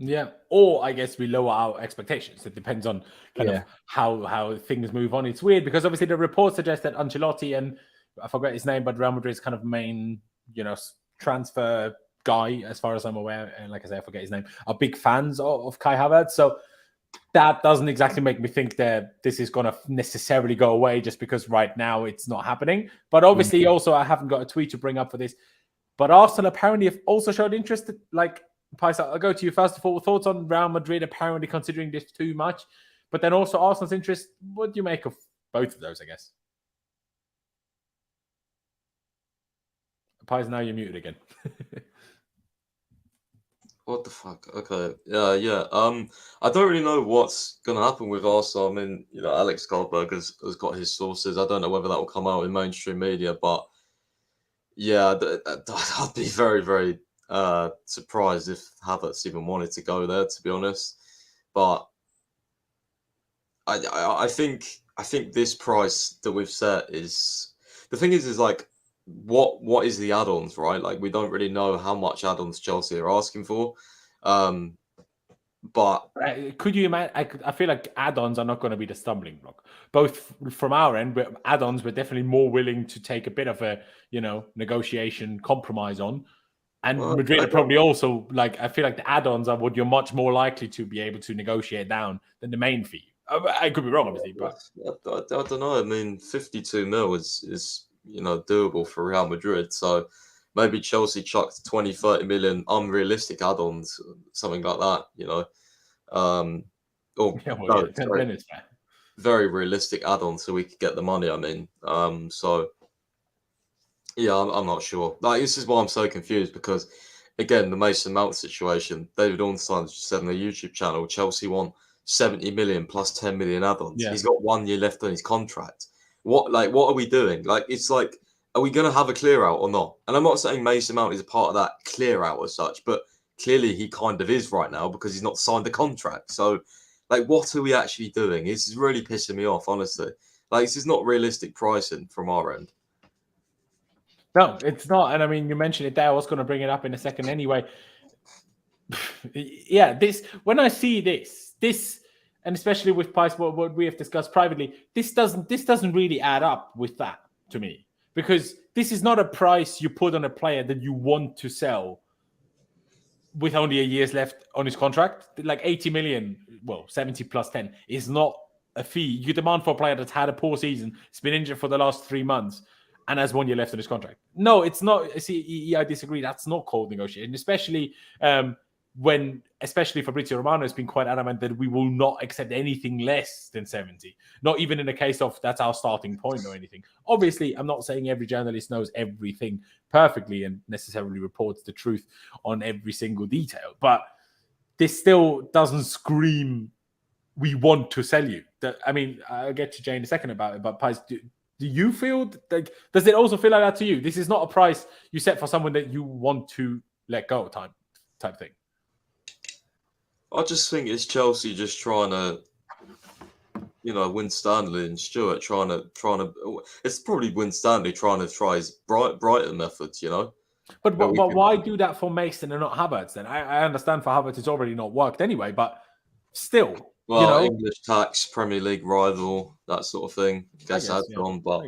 Yeah, or I guess we lower our expectations. It depends on kind of how things move on. It's weird because obviously the report suggests that Ancelotti and I forget his name, but Real Madrid's kind of main, transfer guy, as far as I'm aware, and like I say, I forget his name, are big fans of Kai Havertz. So that doesn't exactly make me think that this is going to necessarily go away just because right now it's not happening. But obviously, also I haven't got a tweet to bring up for this. But Arsenal apparently have also showed interest, like. Pais, I'll go to you first of all. Thoughts on Real Madrid apparently considering this too much, but then also Arsenal's interest. What do you make of both of those, I guess? Pais, now you're muted again. What the fuck? Okay. Yeah. I don't really know what's going to happen with Arsenal. I mean, Alex Goldberg has got his sources. I don't know whether that will come out in mainstream media, but yeah, I'd be very, very surprised if Havertz even wanted to go there, to be honest. But I think this price that we've set is the thing is like what is the add-ons, right? Like we don't really know how much add-ons Chelsea are asking for. But could you imagine? I feel like add-ons are not going to be the stumbling block. Both from our end, but add-ons we're definitely more willing to take a bit of a negotiation compromise on. And Madrid are probably also I feel like the add-ons are what you're much more likely to be able to negotiate down than the main fee. I could be wrong, obviously, but I don't know. I mean, 52 mil is doable for Real Madrid. So maybe Chelsea chucked 20, 30 million unrealistic add-ons, something like that. Very realistic add-ons so we could get the money. I mean, yeah, I'm not sure. This is why I'm so confused because, again, the Mason Mount situation. David Ornstein just said on the YouTube channel, Chelsea want 70 million plus 10 million add-ons. Yeah. He's got 1 year left on his contract. What are we doing? It's like, are we going to have a clear out or not? And I'm not saying Mason Mount is a part of that clear out as such, but clearly he kind of is right now because he's not signed a contract. So, what are we actually doing? This is really pissing me off, honestly. This is not realistic pricing from our end. No, it's not. And I mean, you mentioned it there. I was going to bring it up in a second anyway. Yeah, when I see this, and especially with price, what we have discussed privately, this doesn't really add up with that to me, because this is not a price you put on a player that you want to sell with only a year's left on his contract. 80 million, 70 plus 10 is not a fee you demand for a player that's had a poor season, has been injured for the last 3 months, and has 1 year left on his contract. No, it's not. See, I disagree. That's not cold negotiation, especially when Fabrizio Romano has been quite adamant that we will not accept anything less than 70. Not even in a case of that's our starting point or anything. Obviously, I'm not saying every journalist knows everything perfectly and necessarily reports the truth on every single detail, but this still doesn't scream we want to sell you. I mean, I'll get to Jay in a second about it, but Pais, do you feel like, does it also feel like that to you? This is not a price you set for someone that you want to let go type thing. I just think it's Chelsea just trying to, win Stanley and Stewart trying to. It's probably win Stanley trying to try his Brighton methods, But why do that for Mason and not Havertz then? I understand for Havertz it's already not worked anyway, but still. Well, English tax, Premier League rival, that sort of thing. But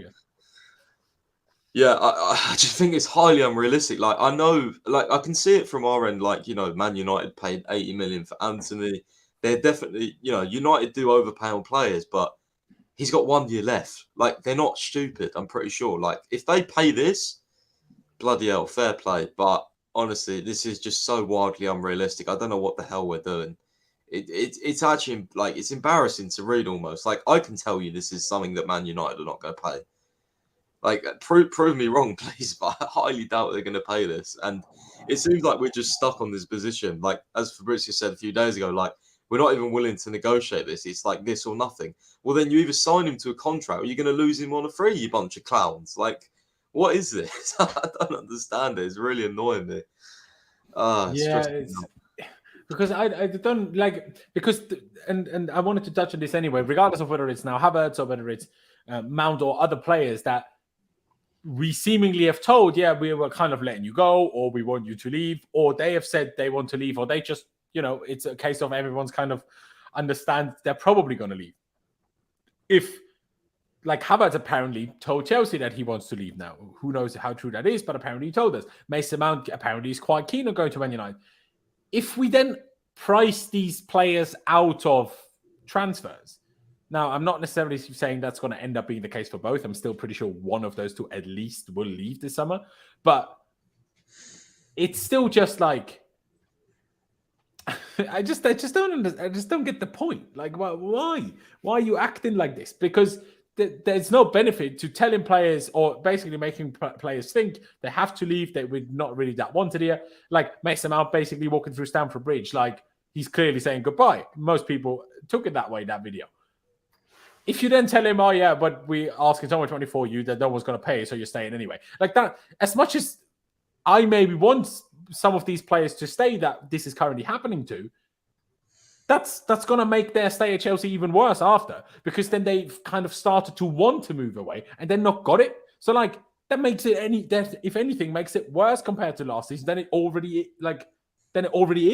yeah, I just think it's highly unrealistic. I know, I can see it from our end. Man United paid 80 million for Anthony. They're definitely, United do overpay on players, but he's got 1 year left. They're not stupid. I'm pretty sure. If they pay this, bloody hell, fair play. But honestly, this is just so wildly unrealistic. I don't know what the hell we're doing. It's actually it's embarrassing to read almost. I can tell you this is something that Man United are not going to pay. Prove me wrong, please, but I highly doubt they're going to pay this. And it seems like we're just stuck on this position. As Fabrizio said a few days ago, we're not even willing to negotiate this. It's this or nothing. Well, then you either sign him to a contract or you're going to lose him on a free, you bunch of clowns. What is this? I don't understand it. It's really annoying me. Because I don't and I wanted to touch on this anyway, regardless of whether it's now Havertz or whether it's Mount or other players that we seemingly have told, we were kind of letting you go, or we want you to leave, or they have said they want to leave, or they just it's a case of everyone's kind of understands they're probably going to leave. If, like, Havertz apparently told Chelsea that he wants to leave now. Who knows how true that is, but apparently he told us. Mason Mount apparently is quite keen on going to Man United. If we then price these players out of transfers, now I'm not necessarily saying that's going to end up being the case for both. I'm still pretty sure one of those two at least will leave this summer, but it's still just like, I just don't get the point. Like, why are you acting like this? Because there's no benefit to telling players, or basically making players think they have to leave, that we're not really that wanted here. Like Mason Mount basically walking through Stamford Bridge, like he's clearly saying goodbye. Most people took it that way, that video. If you then tell him, oh yeah, but we're asking so much money for you that no one's going to pay, so you're staying anyway. Like that, as much as I maybe want some of these players to stay that this is currently happening to, that's going to make their stay at Chelsea even worse after, because then they've kind of started to want to move away and then not got it. So like that makes it if anything, makes it worse compared to last season. Then it already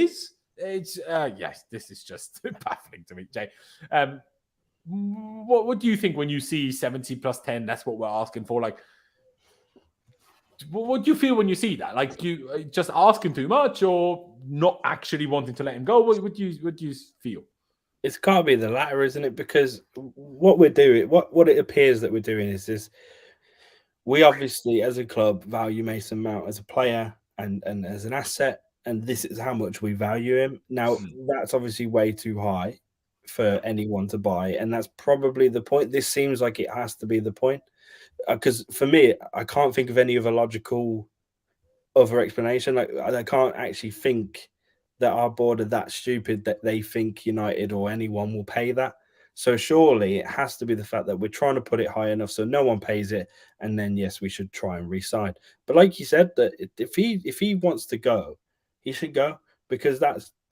is. It's yes, this is just baffling to me, Jay. What do you think when you see 70 plus 10? That's what we're asking for. Like, what do you feel when you see that? Like, you just asking too much, or not actually wanting to let him go? What do you feel? It's got to be the latter, isn't it? Because what we're doing, what it appears that we're doing is we obviously, as a club, value Mason Mount as a player and as an asset, and this is how much we value him. Now, that's obviously way too high for anyone to buy, and that's probably the point. This seems like it has to be the point. Because for me, I can't think of any other logical other explanation. Like, I can't actually think that our board are that stupid that they think United or anyone will pay that. So surely it has to be the fact that we're trying to put it high enough so no one pays it, and then yes, we should try and re-sign. But like you said, that if he wants to go, he should go, because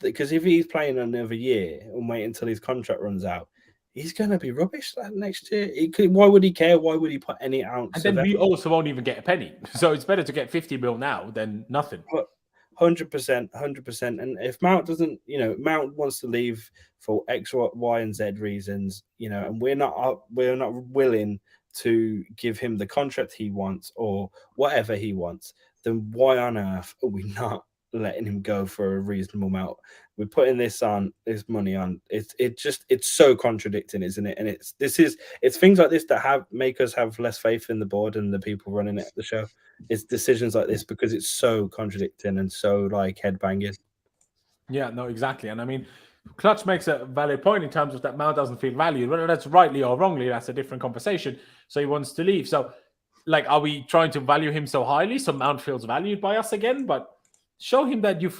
if he's playing another year and wait until his contract runs out, he's going to be rubbish next year. Why would he care? Why would he put any ounce? And then we also won't even get a penny. So it's better to get 50 mil now than nothing. 100%. And if Mount doesn't, Mount wants to leave for X, Y, and Z reasons, and we're not willing to give him the contract he wants or whatever he wants, then why on earth are we not letting him go for a reasonable amount? We're putting this money on. It's so contradicting, isn't it? And it's things like this that make us have less faith in the board and the people running it at the show. It's decisions like this because it's so contradicting and so like head banging. Yeah, no, exactly. And I mean, Clutch makes a valid point in terms of that Mount doesn't feel valued. Whether that's rightly or wrongly, that's a different conversation. So he wants to leave. So, like, are we trying to value him so highly so Mount feels valued by us again? But show him that you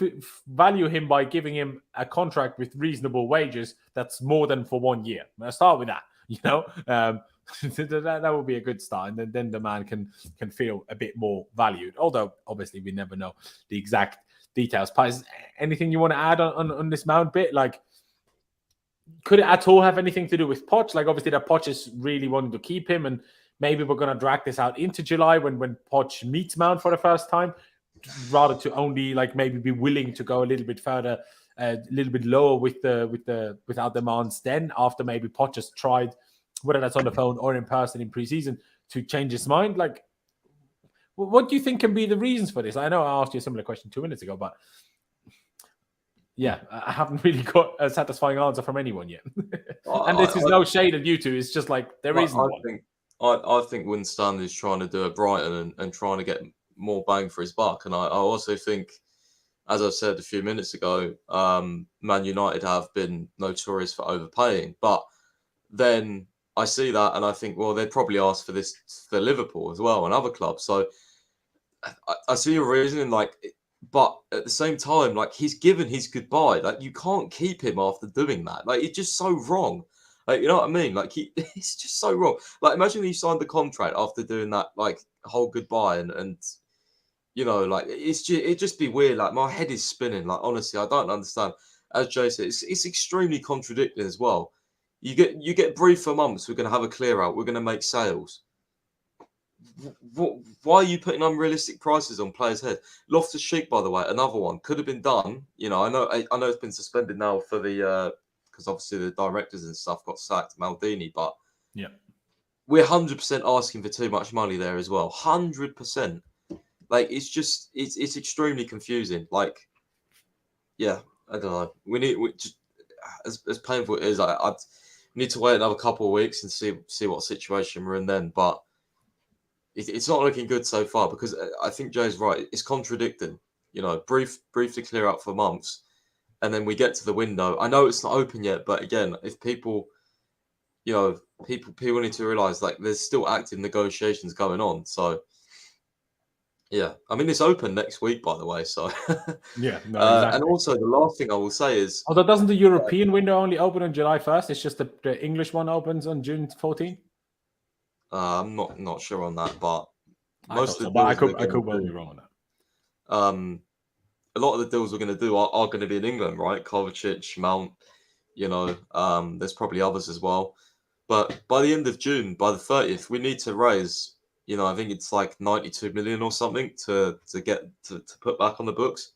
value him by giving him a contract with reasonable wages that's more than for 1 year. I'll start with that, that would be a good start. And then the man can feel a bit more valued. Although, obviously, we never know the exact details. Pies, anything you want to add on this Mount bit? Like, could it at all have anything to do with Poch? Like, obviously, that Poch is really wanting to keep him. And maybe we're going to drag this out into July when Poch meets Mount for the first time, rather to only maybe be willing to go a little bit further, a little bit lower without demands. Then after maybe Poch has tried, whether that's on the phone or in person in preseason, to change his mind. Like, what do you think can be the reasons for this? I know I asked you a similar question 2 minutes ago, but yeah, I haven't really got a satisfying answer from anyone yet. And this is no shade at you two. It's just like there isn't one. I think Winstanley is trying to do a Brighton and trying to get more bang for his buck. And I also think, as I said a few minutes ago, Man United have been notorious for overpaying. But then I see that and I think, well, they'd probably ask for this for Liverpool as well and other clubs. So I see your reasoning, but at the same time, he's given his goodbye. You can't keep him after doing that. It's just so wrong. You know what I mean? It's just so wrong. Imagine he signed the contract after doing that, whole goodbye and it'd just be weird. My head is spinning. Honestly, I don't understand. As Jay said, it's extremely contradicting as well. You get brief for months. We're going to have a clear out. We're going to make sales. why are you putting unrealistic prices on players' head? Loftus-Cheek, by the way, another one could have been done. You know, I know it's been suspended now for the because obviously the directors and stuff got sacked, Maldini, but yeah, we're 100% asking for too much money there as well. 100%. Like it's just it's extremely confusing. Like, yeah, I don't know. We just as painful as it is, I need to wait another couple of weeks and see what situation we're in then. But it's not looking good so far because I think Jay's right. It's contradicting. You know, briefly clear out for months, and then we get to the window. I know it's not open yet, but again, if people, you know, people need to realize like there's still active negotiations going on. So. Yeah, I mean it's open next week, by the way. So yeah, no, exactly. And also the last thing I will say is, although doesn't the European window only open on July 1st? It's just the English one opens on June 14th. I'm not sure on that, but most of the deals I could well be wrong on that. A lot of the deals we're going to do are going to be in England, right? Kovacic, Mount, you know, there's probably others as well. But by the end of June, by the 30th, we need to raise. You know, I think it's like 92 million or something to get to put back on the books.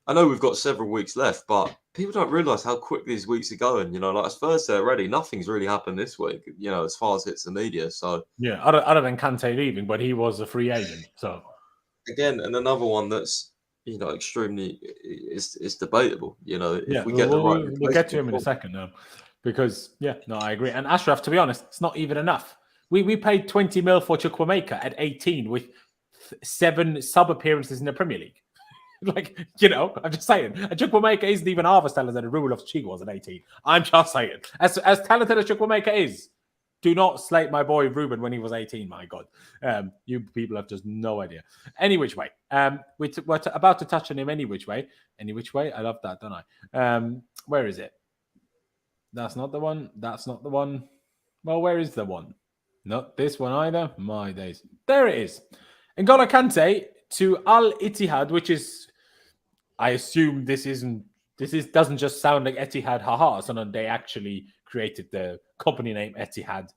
I know we've got several weeks left, but people don't realise how quick these weeks are going. You know, like it's Thursday already. Nothing's really happened this week, you know, as far as hits the media. So yeah, other than Kante leaving, but he was a free agent. So again, and another one that's, you know, extremely is debatable. You know, if we get the right, we'll get to him in a second, because I agree. And Ashraf, to be honest, it's not even enough. We paid 20 mil for Chukwuemeka at 18 with 7 sub appearances in the Premier League. Like, you know, I'm just saying. Chukwuemeka isn't even half as talented as Ruben Loftus-Cheek was at 18. I'm just saying. As talented as Chukwuemeka is, do not slate my boy Ruben when he was 18, my God. You people have just no idea. Any which way. We're about to touch on him any which way. Any which way. I love that, don't I? Where is it? That's not the one. That's not the one. Well, where is the one? Not this one either. My days. There it is. N'golo Kante to Al-Ittihad, which is, I assume doesn't just sound like Etihad, haha. So they actually created the company name Etihad,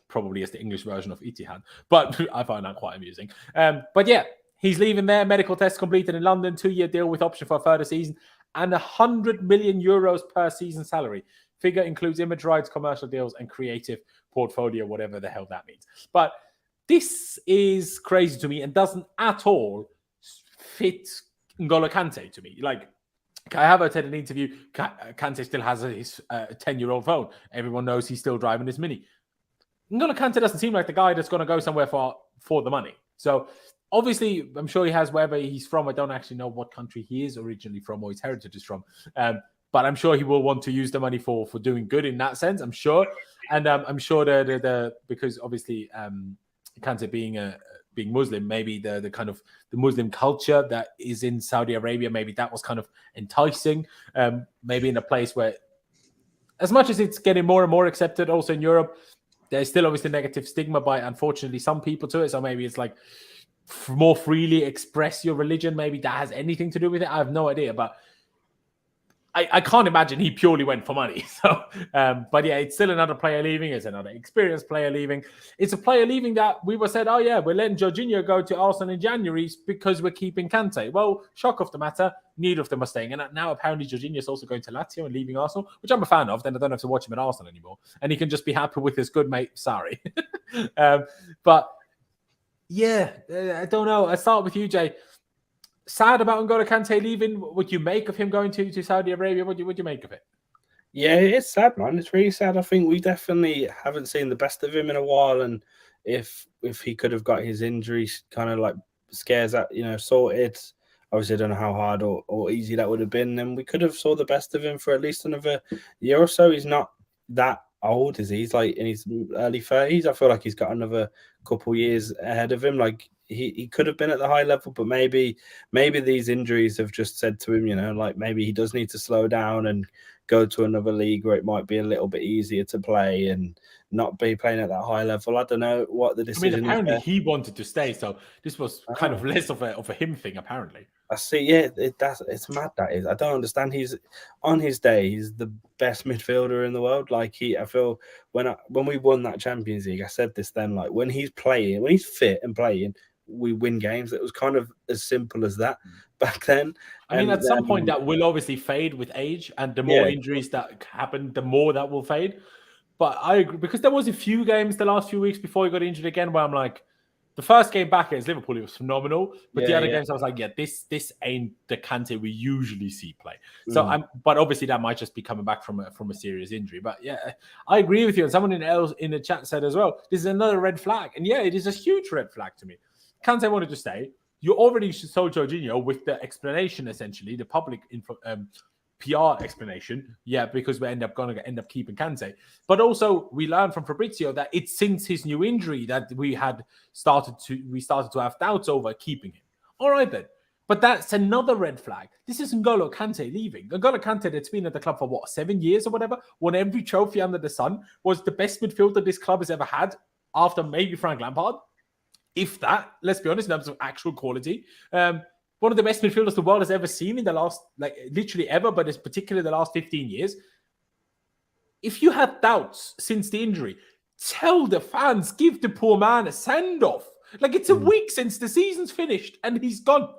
probably as the English version of Ittihad. But I find that quite amusing. But yeah, he's leaving there. Medical test completed in London. 2-year deal with option for a further season and 100 million euros per season salary. Figure includes image rights, commercial deals, and creative portfolio, whatever the hell that means. But this is crazy to me and doesn't at all fit N'golo Kante to me. Like, Kai Havertz had an interview. Kante still has his 10-year-old phone. Everyone knows he's still driving his Mini. N'golo Kante doesn't seem like the guy that's going to go somewhere for the money. So obviously, I'm sure he has wherever he's from. I don't actually know what country he is originally from or his heritage is from. But I'm sure he will want to use the money for doing good in that sense. I'm sure, and I'm sure the because obviously Kante being Muslim, maybe the kind of the Muslim culture that is in Saudi Arabia, maybe that was kind of enticing. Maybe in a place where, as much as it's getting more and more accepted, also in Europe, there's still obviously negative stigma by unfortunately some people to it. So maybe it's like more freely express your religion. Maybe that has anything to do with it. I have no idea, but. I can't imagine he purely went for money. So, but yeah, it's still another player leaving. It's another experienced player leaving. It's a player leaving that we were said, oh yeah, we're letting Jorginho go to Arsenal in January because we're keeping Kante. Well, shock of the matter, neither of them are staying. And now apparently Jorginho is also going to Lazio and leaving Arsenal, which I'm a fan of. Then I don't have to watch him at Arsenal anymore. And he can just be happy with his good mate, Sarri. But yeah, I don't know. I start with you, Jay. Sad about N'golo Kante leaving. What you make of him going to Saudi Arabia? What do you make of it? Yeah, it's sad, man. It's really sad. I think we definitely haven't seen the best of him in a while. And if he could have got his injuries kind of like scares that, sorted, obviously I don't know how hard or easy that would have been, then we could have saw the best of him for at least another year or so. He's not that old, is he? He's like in his early 30s. I feel like he's got another couple years ahead of him. Like he could have been at the high level, but maybe these injuries have just said to him, like maybe he does need to slow down and go to another league where it might be a little bit easier to play and not be playing at that high level. I don't know what the decision is. Apparently he wanted to stay, so this was kind of less of a him thing, apparently. I see. Yeah, it's mad. That is. I don't understand. He's on his day. He's the best midfielder in the world. Like I feel when we won that Champions League, I said this then. Like when he's playing, when he's fit and playing, we win games. It was kind of as simple as that back then. I mean, at some point that will obviously fade with age, and the more injuries that happen, the more that will fade. But I agree, because there was a few games the last few weeks before he got injured again where I'm like, the first game back against Liverpool, it was phenomenal. But the other games, I was like, this ain't the Kante we usually see play. So but obviously that might just be coming back from a serious injury. But yeah, I agree with you. And someone in the chat said as well, this is another red flag. And yeah, it is a huge red flag to me. Kante wanted to stay. You already sold Jorginho with the explanation, essentially, the public PR explanation, because we end up keeping Kante. But also, we learned from Fabrizio that it's since his new injury that we started to have doubts over keeping him. All right then, but that's another red flag. This is N'golo Kante leaving. N'golo Kante, that's been at the club for 7 years or whatever, won every trophy under the sun, was the best midfielder this club has ever had after maybe Frank Lampard, if that. Let's be honest, in terms of actual quality. One of the best midfielders the world has ever seen in the last, literally ever, but it's particularly the last 15 years. If you had doubts since the injury, tell the fans, give the poor man a send-off. It's a week since the season's finished and he's gone.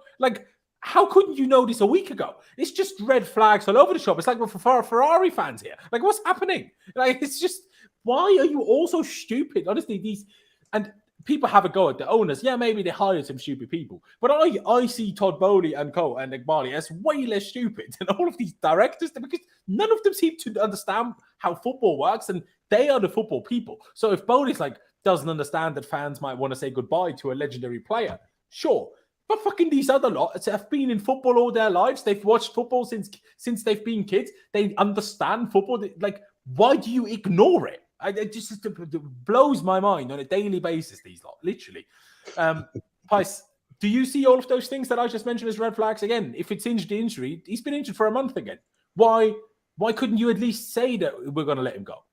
How couldn't you know this a week ago? It's just red flags all over the shop. It's like we're for Ferrari fans here. What's happening? It's just, why are you all so stupid? Honestly, and people have a go at the owners. Yeah, maybe they hired some stupid people. But I see Todd Bowley and co. and Iqbali as way less stupid than all of these directors, because none of them seem to understand how football works, and they are the football people. So if Bowley's doesn't understand that fans might want to say goodbye to a legendary player, sure. But fucking these other lots have been in football all their lives. They've watched football since they've been kids. They understand football. Why do you ignore it? It just blows my mind on a daily basis, these lot, literally. Pice, do you see all of those things that I just mentioned as red flags? Again, if it's injury, he's been injured for a month again. Why couldn't you at least say that we're going to let him go?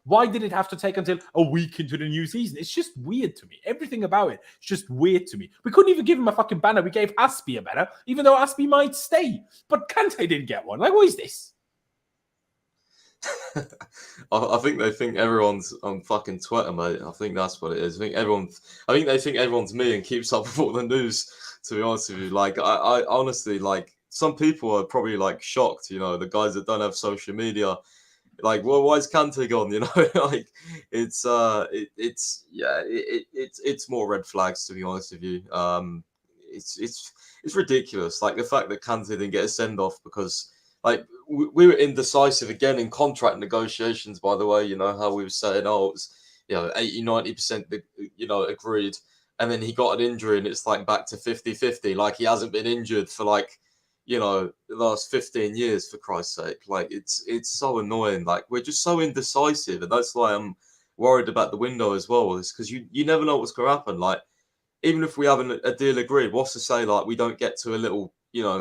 Why did it have to take until a week into the new season? It's just weird to me. Everything about it is just weird to me. We couldn't even give him a fucking banner. We gave Aspie a banner, even though Aspie might stay. But Kante didn't get one. What is this? I think they think everyone's on fucking Twitter, mate. I think that's what it is. I think they think everyone's me and keeps up with all the news, to be honest with you. I honestly, some people are probably shocked, the guys that don't have social media. Well, why is Kante gone? It's more red flags, to be honest with you. It's ridiculous. The fact that Kante didn't get a send off because we were indecisive again in contract negotiations, by the way, how we were saying, it's 80-90% agreed, and then he got an injury and it's back to 50-50, he hasn't been injured for the last 15 years, for Christ's sake. It's so annoying. We're just so indecisive, and that's why I'm worried about the window as well, is because you never know what's going to happen. Even if we have a deal agreed, what's to say we don't get to a little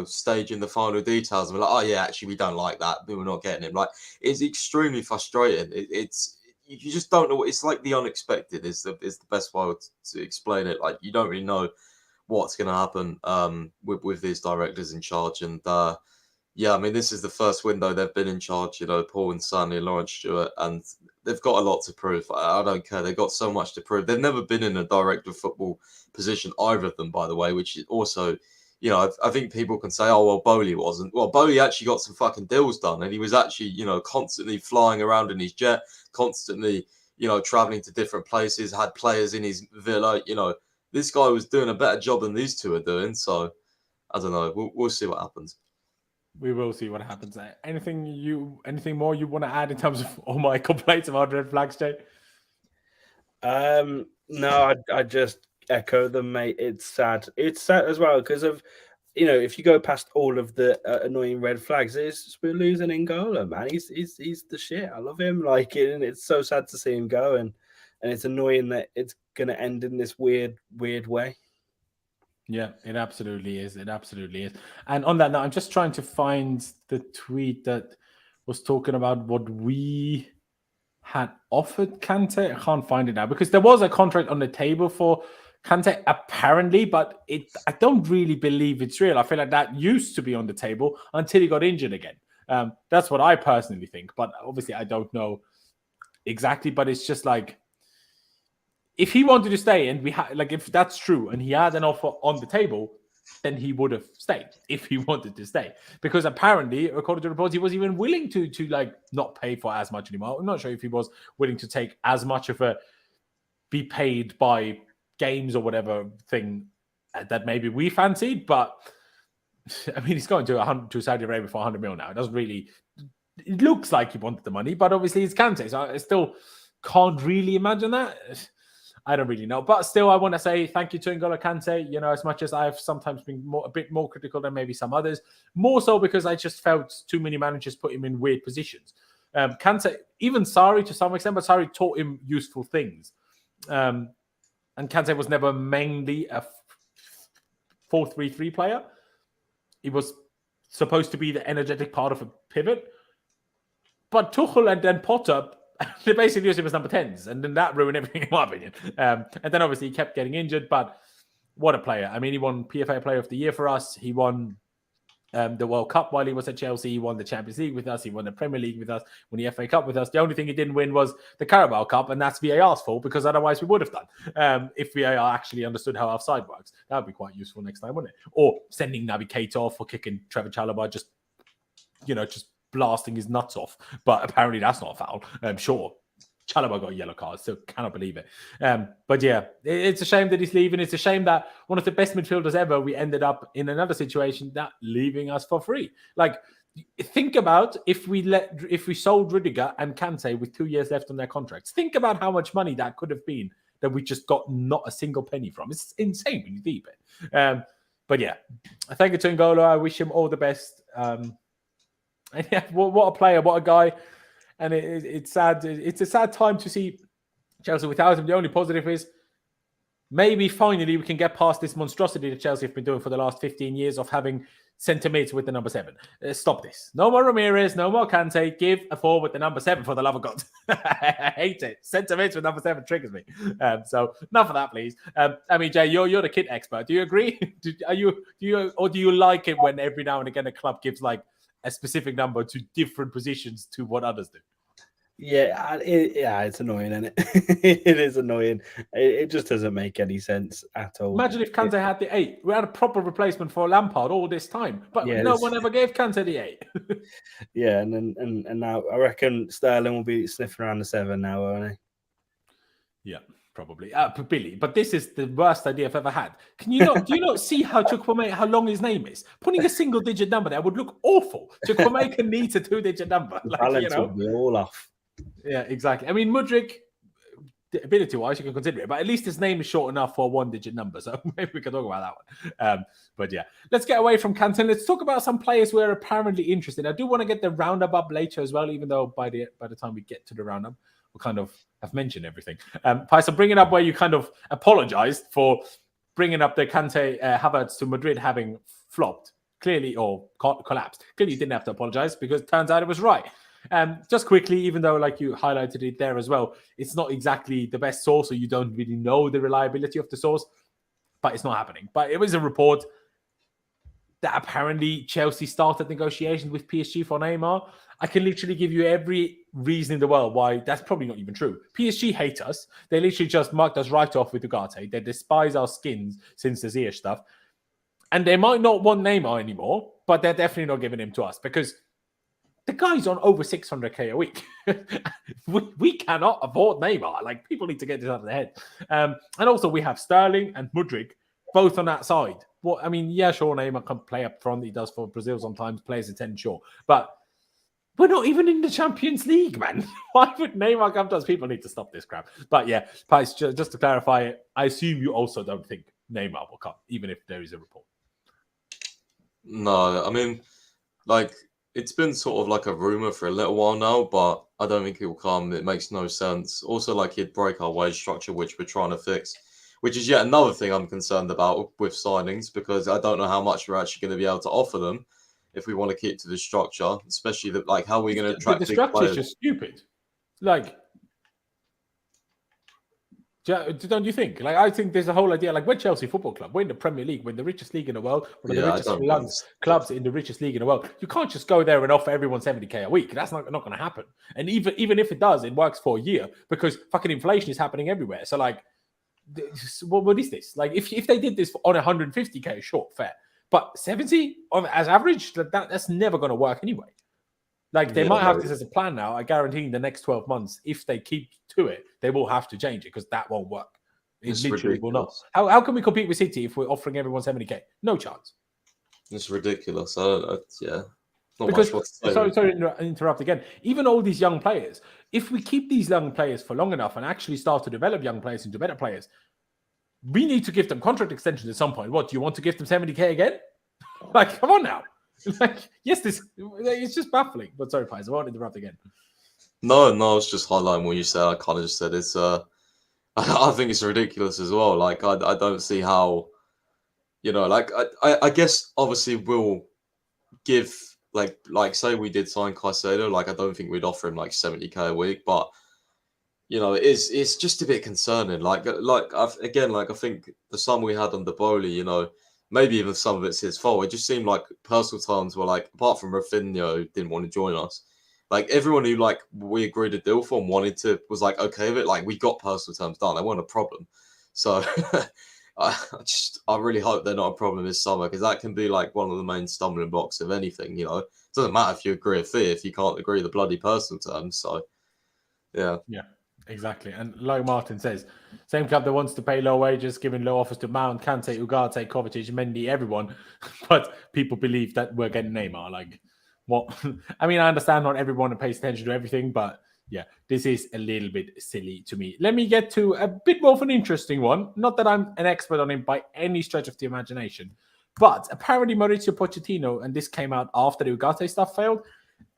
stage in the final details and we're oh yeah, actually we don't like that, but we're not getting him. It's extremely frustrating. It's you just don't know. It's the unexpected is the best way to explain it. You don't really know what's going to happen with these directors in charge. And I mean, this is the first window they've been in charge, Paul and Sonny and Laurenz Stewart, and they've got a lot to prove. I don't care. They've got so much to prove. They've never been in a director of football position, either of them, by the way, which is also, I think people can say, oh, well, Bowley wasn't. Well, Bowley actually got some fucking deals done, and he was actually, constantly flying around in his jet, constantly, traveling to different places, had players in his villa. This guy was doing a better job than these two are doing. So, I don't know. We'll see what happens. We will see what happens. Anything more you want to add in terms of all my complaints about red flags, Jay? No, I just echo them, mate. It's sad. It's sad as well because of, if you go past all of the annoying red flags, we're losing N'Golo, man. He's the shit. I love him. And it's so sad to see him go, and it's annoying that it's going to end in this weird way. Yeah, it absolutely is. It absolutely is. And on that note, I'm just trying to find the tweet that was talking about what we had offered Kante. I can't find it now because there was a contract on the table for Kante apparently, but I don't really believe it's real. I feel like that used to be on the table until he got injured again. That's what I personally think, but obviously I don't know exactly. But it's just like, if he wanted to stay, and if that's true, and he had an offer on the table, then he would have stayed if he wanted to stay. Because apparently, according to reports, he was even willing to like not pay for as much anymore. I'm not sure if he was willing to take as much of a be paid by games or whatever thing that maybe we fancied. But I mean, he's going to Saudi Arabia for 100 mil now. It doesn't really. It looks like he wanted the money, but obviously it's Kante, so I still can't really imagine that. I don't really know. But still, I want to say thank you to N'golo Kante. You know, as much as I've sometimes been a bit more critical than maybe some others, more so because I just felt too many managers put him in weird positions. Kante, even Sarri to some extent, but Sarri taught him useful things. And Kante was never mainly a 4-3-3 player. He was supposed to be the energetic part of a pivot. But Tuchel and then Potter, they basically used him as number 10s, and then that ruined everything, in my opinion. And then obviously he kept getting injured, but what a player. I mean, he won PFA Player of the Year for us. He won the World Cup while he was at Chelsea. He won the Champions League with us. He won the Premier League with us, won the FA Cup with us. The only thing he didn't win was the Carabao Cup, and that's VAR's fault, because otherwise we would have done. If VAR actually understood how offside works, that would be quite useful next time, wouldn't it? Or sending Naby Keita off for kicking Trevor Chalobah, just blasting his nuts off, but apparently that's not a foul. Sure, Chalobah got a yellow card, still cannot believe it. But yeah, it's a shame that he's leaving. It's a shame that one of the best midfielders ever, we ended up in another situation that leaving us for free. Like, think about if we sold Rudiger and Kante with 2 years left on their contracts. Think about how much money that could have been that we just got not a single penny from. It's insane when you think it. But yeah, thank you to N'Golo. I wish him all the best. And yeah, what a player, what a guy. And it's sad. It's a sad time to see Chelsea without him. The only positive is maybe finally we can get past this monstrosity that Chelsea have been doing for the last 15 years of having centre mids with the number 7. Stop this. No more Ramirez, no more Kante. Give a forward with the number 7, for the love of God. I hate it. Centre mids with number 7 triggers me. So enough of that, please. I mean, Jay, you're the kit expert. Do you agree? Do you like it when every now and again a club gives like a specific number to different positions to what others do? Yeah, it's annoying, isn't it? It is annoying. It just doesn't make any sense at all. Imagine if Kante had the 8. We had a proper replacement for Lampard all this time, but no one ever gave Kante the 8. Yeah, and now I reckon Sterling will be sniffing around the 7 now, won't he? Yeah, probably. Billy, but this is the worst idea I've ever had. Do you not see how long his name is? Putting a single-digit number there would look awful. Chukwuemeka needs a 2-digit number. Balance will be all off. Yeah, exactly. I mean, Mudryk, ability-wise, you can consider it, but at least his name is short enough for a 1-digit number, so maybe we can talk about that one. But yeah, let's get away from Kante. Let's talk about some players who are apparently interested. I do want to get the roundup up later as well, even though by the time we get to the roundup, we'll kind of have mentioned everything. Pais, I'm bringing up where you kind of apologized for bringing up the Kante Havertz to Madrid having flopped, clearly, or collapsed. Clearly, you didn't have to apologize, because it turns out it was right. Just quickly, even though like you highlighted it there as well, it's not exactly the best source, so you don't really know the reliability of the source, but it's not happening. But it was a report that apparently Chelsea started negotiations with PSG for Neymar. I can literally give you every reason in the world why that's probably not even true. PSG hate us. They literally just marked us right off with Ugarte. They despise our skins since the Ziyech stuff. And they might not want Neymar anymore, but they're definitely not giving him to us, because the guy's on over 600k a week. we cannot afford Neymar. Like, people need to get this out of their head. And also we have Sterling and Mudryk both on that side. Well, I mean, yeah, sure, Neymar can play up front. He does for Brazil sometimes, plays a 10, sure. But we're not even in the Champions League, man. Why would Neymar come to us? People need to stop this crap. But yeah, Pais, just to clarify it, I assume you also don't think Neymar will come, even if there is a report. No, I mean, like, it's been sort of like a rumor for a little while now, but I don't think it will come. It makes no sense. Also, like, he'd break our wage structure, which we're trying to fix, which is yet another thing I'm concerned about with signings, because I don't know how much we're actually going to be able to offer them if we want to keep to the structure, especially like how are we going to attract the big structure players? is just stupid. Like, Don't you think? Like, I think there's a whole idea. Like, we're Chelsea Football Club. We're in the Premier League. We're the richest league in the world. One of the richest clubs in the richest league in the world. You can't just go there and offer everyone 70k a week. That's not going to happen. And even if it does, it works for a year because fucking inflation is happening everywhere. So, like, what is this? Like, if they did this on 150k, sure, fair. But 70 as average, that's never going to work anyway. Like, they might have this as a plan now. I guarantee in the next 12 months, if they keep to it, they will have to change it because that won't work. It literally will not. How can we compete with City if we're offering everyone 70k? No chance. It's ridiculous. Yeah. Because, sorry to interrupt again. Even all these young players, if we keep these young players for long enough and actually start to develop young players into better players, we need to give them contract extensions at some point. What, do you want to give them 70k again? Like, come on now. Like, yes, it's just baffling. But sorry, Pies, I won't interrupt again. No, I was just highlighting what you said. I kind of just said it's. I think it's ridiculous as well. Like, I don't see how, like, I guess obviously we'll give like say we did sign Caicedo. Like, I don't think we'd offer him like 70k a week, but it's just a bit concerning. I think the sum we had on the Bowley, maybe even some of it's his fault. It just seemed like personal terms were like, apart from Rafinha, didn't want to join us. Like, everyone who like we agreed a deal for and was like okay with it. Like, we got personal terms done. They weren't a problem. So I really hope they're not a problem this summer because that can be like one of the main stumbling blocks of anything. It doesn't matter if you agree a fee if you can't agree the bloody personal terms. So yeah. Exactly. And like Martin says, same club that wants to pay low wages, giving low offers to Mount, Kante, Ugarte, Kovacic, Mendy, everyone. But people believe that we're getting Neymar. Like, what? I mean, I understand not everyone pays attention to everything, but yeah, this is a little bit silly to me. Let me get to a bit more of an interesting one. Not that I'm an expert on him by any stretch of the imagination, but apparently Mauricio Pochettino, and this came out after the Ugarte stuff failed,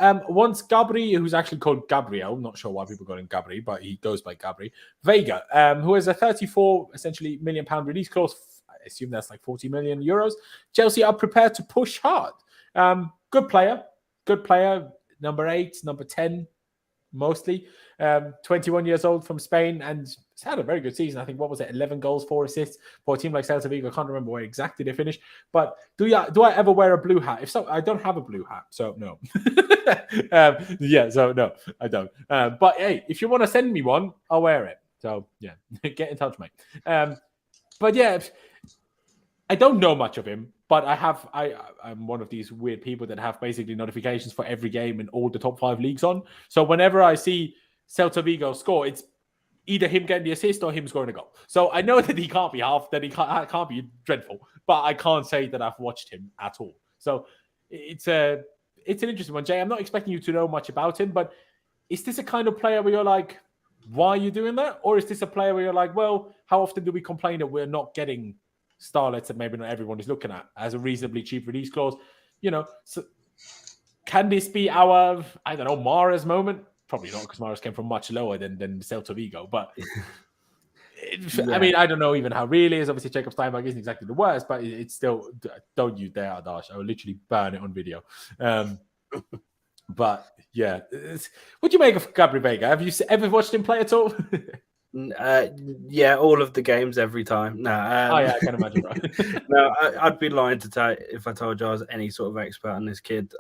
once Gabri, who's actually called Gabriel, not sure why people call him Gabri, but he goes by Gabri Veiga, who has a 34 essentially £1 million release clause. I assume that's like 40 million euros. Chelsea are prepared to push hard. Good player, number 8, number 10, mostly. 21 years old from Spain, and he's had a very good season. I think, what was it, 11 goals, 4 assists for a team like Celta Vigo. I can't remember where exactly they finished. But do I ever wear a blue hat? If so, I don't have a blue hat, so no. So no, I don't. But hey, if you want to send me one, I'll wear it. So yeah, get in touch, mate. But yeah, I don't know much of him, but I'm one of these weird people that have basically notifications for every game in all the top 5 leagues on. So whenever I see Celta Vigo score, it's either him getting the assist or him scoring a goal. So I know that he can't be can't be dreadful, but I can't say that I've watched him at all. So it's an interesting one, Jay. I'm not expecting you to know much about him, but is this a kind of player where you're like, why are you doing that? Or is this a player where you're like, well, how often do we complain that we're not getting starlets that maybe not everyone is looking at as a reasonably cheap release clause? So can this be our, I don't know, Mahrez moment? Probably not, because Mahrez came from much lower than Celta Vigo. But I mean, I don't know even how real it is. Obviously, Jacob Steinberg isn't exactly the worst, but it's still, don't you dare, Adash. I will literally burn it on video. But yeah, what do you make of Gabri Veiga? Have you ever watched him play at all? Yeah, all of the games every time. No, I can imagine. Right? No, I'd be lying to tell if I told you I was any sort of expert on this kid.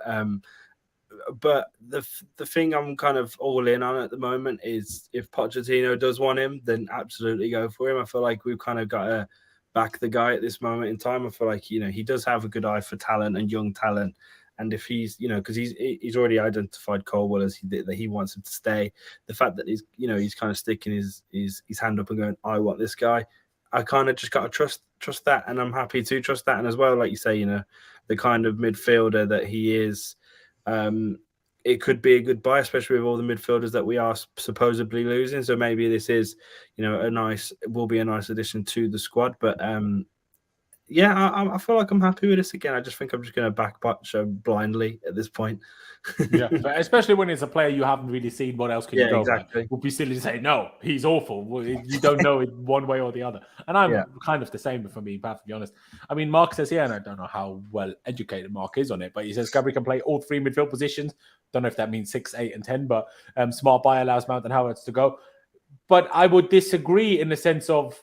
But the thing I'm kind of all in on at the moment is if Pochettino does want him, then absolutely go for him. I feel like we've kind of got to back the guy at this moment in time. I feel like he does have a good eye for talent and young talent. And if he's, because he's already identified Colwell as that he wants him to stay. The fact that he's kind of sticking his hand up and going, I want this guy. I kind of just got to trust that, and I'm happy to trust that. And as well, like you say, the kind of midfielder that he is, it could be a good buy, especially with all the midfielders that we are supposedly losing. So maybe this is, will be a nice addition to the squad. But yeah, I feel like I'm happy with this again. I just think I'm just going to back Poch blindly at this point. Yeah, but especially when it's a player you haven't really seen. What else can you go? Exactly. It would be silly to say no, he's awful. You don't know it one way or the other. And I'm kind of the same for me, to be honest. I mean, Mark says here, and I don't know how well educated Mark is on it, but he says Gabri can play all 3 midfield positions. Don't know if that means 6, 8, and 10, but smart buy allows Mount and Havertz to go. But I would disagree in the sense of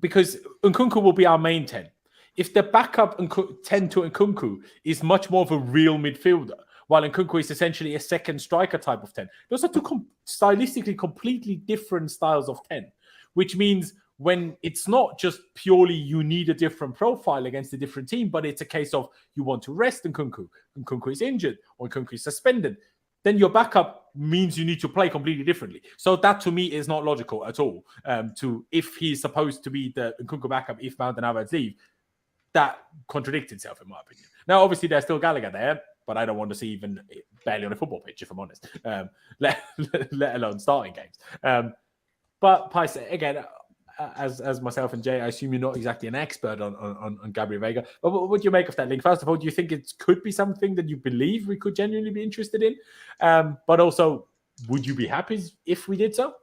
because Nkunku will be our main 10. If the backup 10 to Nkunku is much more of a real midfielder, while Nkunku is essentially a second striker type of 10. Those are two stylistically completely different styles of 10, which means when it's not just purely you need a different profile against a different team, but it's a case of you want to rest Nkunku is injured, or Nkunku is suspended, then your backup means you need to play completely differently. So that to me is not logical at all. If he's supposed to be the Nkunku backup if Mount and Havertz leave, that contradicts itself in my opinion. Now, obviously, there's still Gallagher there, but I don't want to see even barely on a football pitch, if I'm honest, let alone starting games. But Pice, again, as myself and Jay, I assume you're not exactly an expert on Gabri Veiga. But what do you make of that link? First of all, do you think it could be something that you believe we could genuinely be interested in? But also, would you be happy if we did so?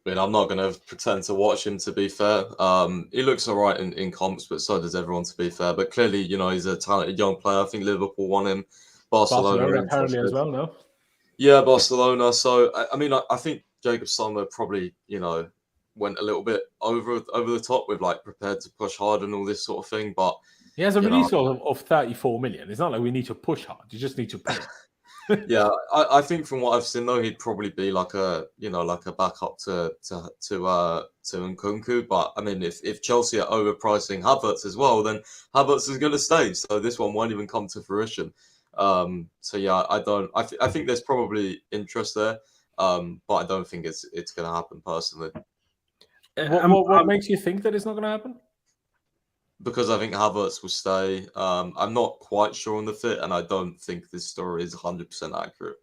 I mean, I'm not going to pretend to watch him, to be fair. He looks all right in comps, but so does everyone, to be fair. But clearly, he's a talented young player. I think Liverpool won him. Barcelona apparently as well, no? Yeah, Barcelona. So, I think Jacob Summer probably, went a little bit over the top with prepared to push hard and all this sort of thing. But he has a release of 34 million. It's not like we need to push hard. You just need to play. Yeah, I think from what I've seen though, he'd probably be like a backup to Nkunku. But I mean, if Chelsea are overpricing Havertz as well, then Havertz is going to stay. So this one won't even come to fruition. So yeah, I think there's probably interest there, but I don't think it's going to happen personally. What makes you think that it's not going to happen? Because I think Havertz will stay. I'm not quite sure on the fit, and I don't think this story is 100% accurate.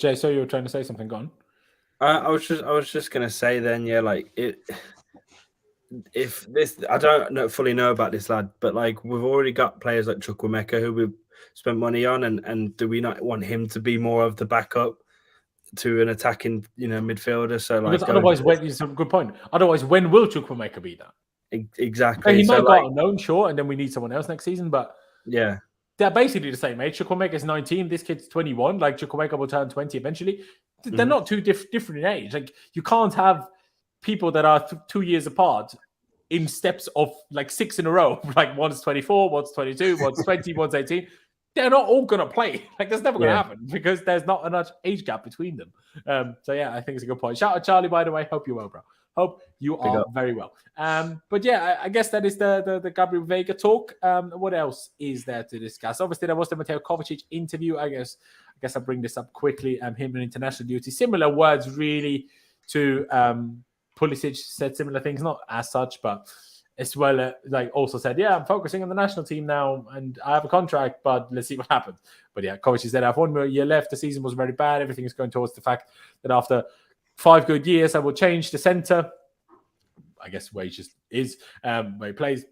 Jay, so you were trying to say something, go on. I was just gonna say then, yeah, if this, I don't fully know about this lad, but we've already got players like Chukwuemeka who we've spent money on, and do we not want him to be more of the backup to an attacking, midfielder? So because otherwise, it's a good point. Otherwise, when will Chukwuemeka be that? Exactly. He might go on loan, sure, and then we need someone else next season. But yeah, they're basically the same age. Chukwuemeka is 19. This kid's 21. Chukwuemeka will turn 20 eventually. They're not too different in age. You can't have people that are 2 years apart in steps of 6 in a row. One's 24, one's 22, one's 20, one's 18. They're not all going to play. That's never going to happen because there's not enough age gap between them. So yeah, I think it's a good point. Shout out Charlie, by the way. Hope you're well, bro. Hope you are very well. But yeah, I guess that is the Gabriel Veiga talk. What else is there to discuss? Obviously, there was the Mateo Kovacic interview. I guess I'll bring this up quickly. Him in international duty. Similar words, really, to Pulisic said similar things, not as such, but as well, also said, yeah, I'm focusing on the national team now, and I have a contract, but let's see what happens. But yeah, Kovacic said, I have 1 more year left. The season was very bad. Everything is going towards the fact that after 5 good years, I will change the centre. I guess where he just is, where he plays.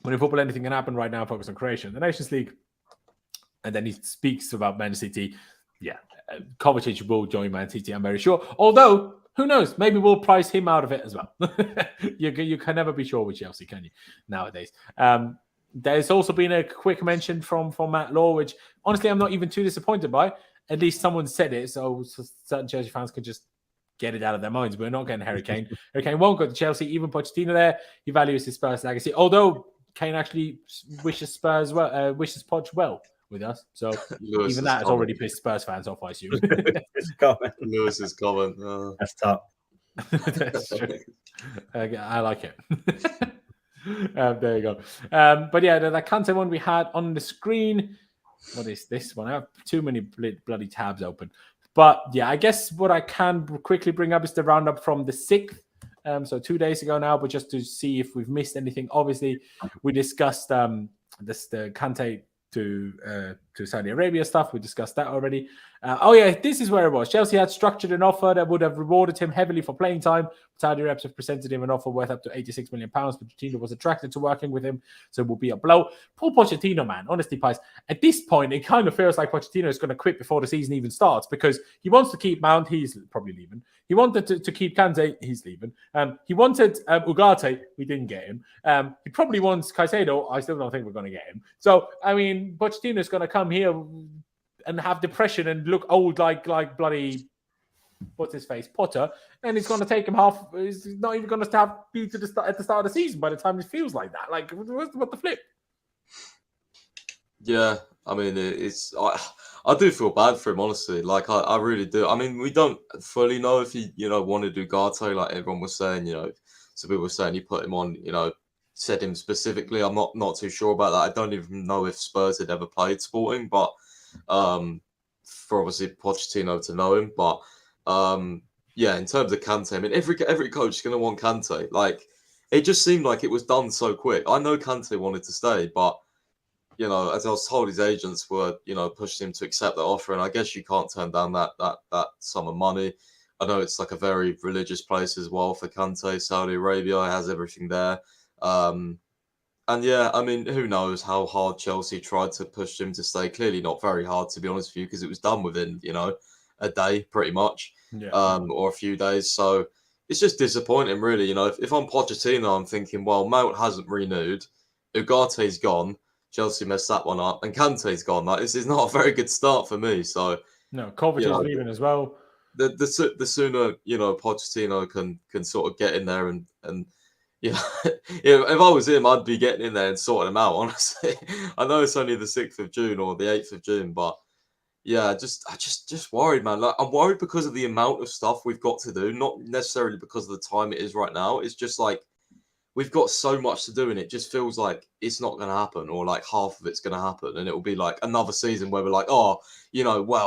When in football, anything can happen. Right now, focus on Croatia and the Nations League. And then he speaks about Man City. Yeah, Kovacic will join Man City, I'm very sure. Although, who knows? Maybe we'll price him out of it as well. You can never be sure with Chelsea, can you, nowadays? There's also been a quick mention from Matt Law, which honestly, I'm not even too disappointed by. At least someone said it, so certain Chelsea fans could just get it out of their minds. We're not getting Harry Kane. Harry Kane won't go to Chelsea. Even Pochettino there, he values his Spurs legacy. Although Kane actually wishes Poch well with us. So even that has already pissed Spurs fans off, I assume. Lewis's comment. That's tough. That's true. I like it. There you go. But yeah, the Kante one we had on the screen. What is this one? I have too many bloody tabs open. But yeah, I guess what I can quickly bring up is the roundup from the 6th. So 2 days ago now, but just to see if we've missed anything. Obviously, we discussed the Kante to Saudi Arabia stuff. We discussed that already. This is where it was. Chelsea had structured an offer that would have rewarded him heavily for playing time. Saudi reps have presented him an offer worth up to £86 million. Pochettino was attracted to working with him, so it will be a blow. Poor Pochettino, man. Honestly, Pies, at this point, it kind of feels like Pochettino is going to quit before the season even starts because he wants to keep Mount. He's probably leaving. He wanted to keep Kante. He's leaving. He wanted Ugarte. We didn't get him. He probably wants Caicedo. I still don't think we're going to get him. So, I mean, Pochettino is going to come here and have depression and look old like bloody what's his face, Potter, and he's going to take him half. He's not even going to be at the start of the season by the time it feels like that. Like, what the flip? Yeah, I mean, I do feel bad for him, honestly. Like, I really do. I mean, we don't fully know if he, wanted Ugarte, like everyone was saying, some people were saying he put him on, said him specifically. I'm not too sure about that. I don't even know if Spurs had ever played Sporting, but for obviously Pochettino to know him. But yeah, in terms of Kante, I mean, every coach is going to want Kante. Like, it just seemed like it was done so quick. I know Kante wanted to stay, but as I was told, his agents were, pushing him to accept that offer, and I guess you can't turn down that sum of money. I know it's like a very religious place as well for Kante. Saudi Arabia has everything there, and yeah, I mean, who knows how hard Chelsea tried to push him to stay? Clearly not very hard, to be honest with you, because it was done within a day, pretty much, or a few days. So it's just disappointing, really. If I'm Pochettino, I'm thinking, well, Mount hasn't renewed, Ugarte's gone. Chelsea messed that one up, and Kante's gone. Like, this is not a very good start for me. So no, Kovacic leaving as well. The sooner Pochettino can sort of get in there and if I was him, I'd be getting in there and sorting them out. Honestly, I know it's only the 6th of June or the 8th of June, but yeah, I just worried, man. Like, I'm worried because of the amount of stuff we've got to do, not necessarily because of the time it is right now. It's just like, we've got so much to do, and it just feels like it's not going to happen, or like half of it's going to happen. And it will be like another season where we're like, well,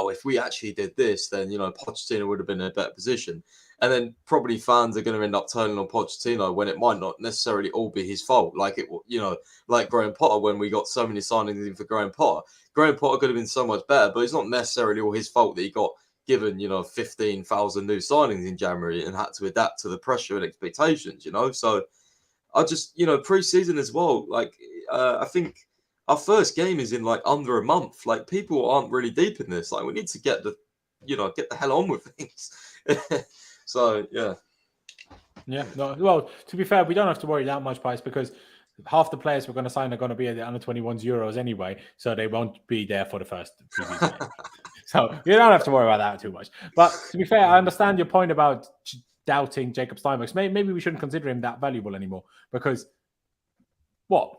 if we actually did this, then, Pochettino would have been in a better position. And then probably fans are going to end up turning on Pochettino when it might not necessarily all be his fault. Like like Graham Potter, when we got so many signings in for Graham Potter. Graham Potter could have been so much better, but it's not necessarily all his fault that he got given, 15,000 new signings in January and had to adapt to the pressure and expectations, So I just, pre-season as well, like, I think our first game is in like under a month. Like, people aren't really deep in this. Like, we need to get the hell on with things. So, yeah. Yeah, no, well, to be fair, we don't have to worry that much, Price, because half the players we're going to sign are going to be at the under-21s Euros anyway, so they won't be there for the first preseason game. So you don't have to worry about that too much. But to be fair, I understand your point about doubting Jacob Steinbach. Maybe we shouldn't consider him that valuable anymore, because what?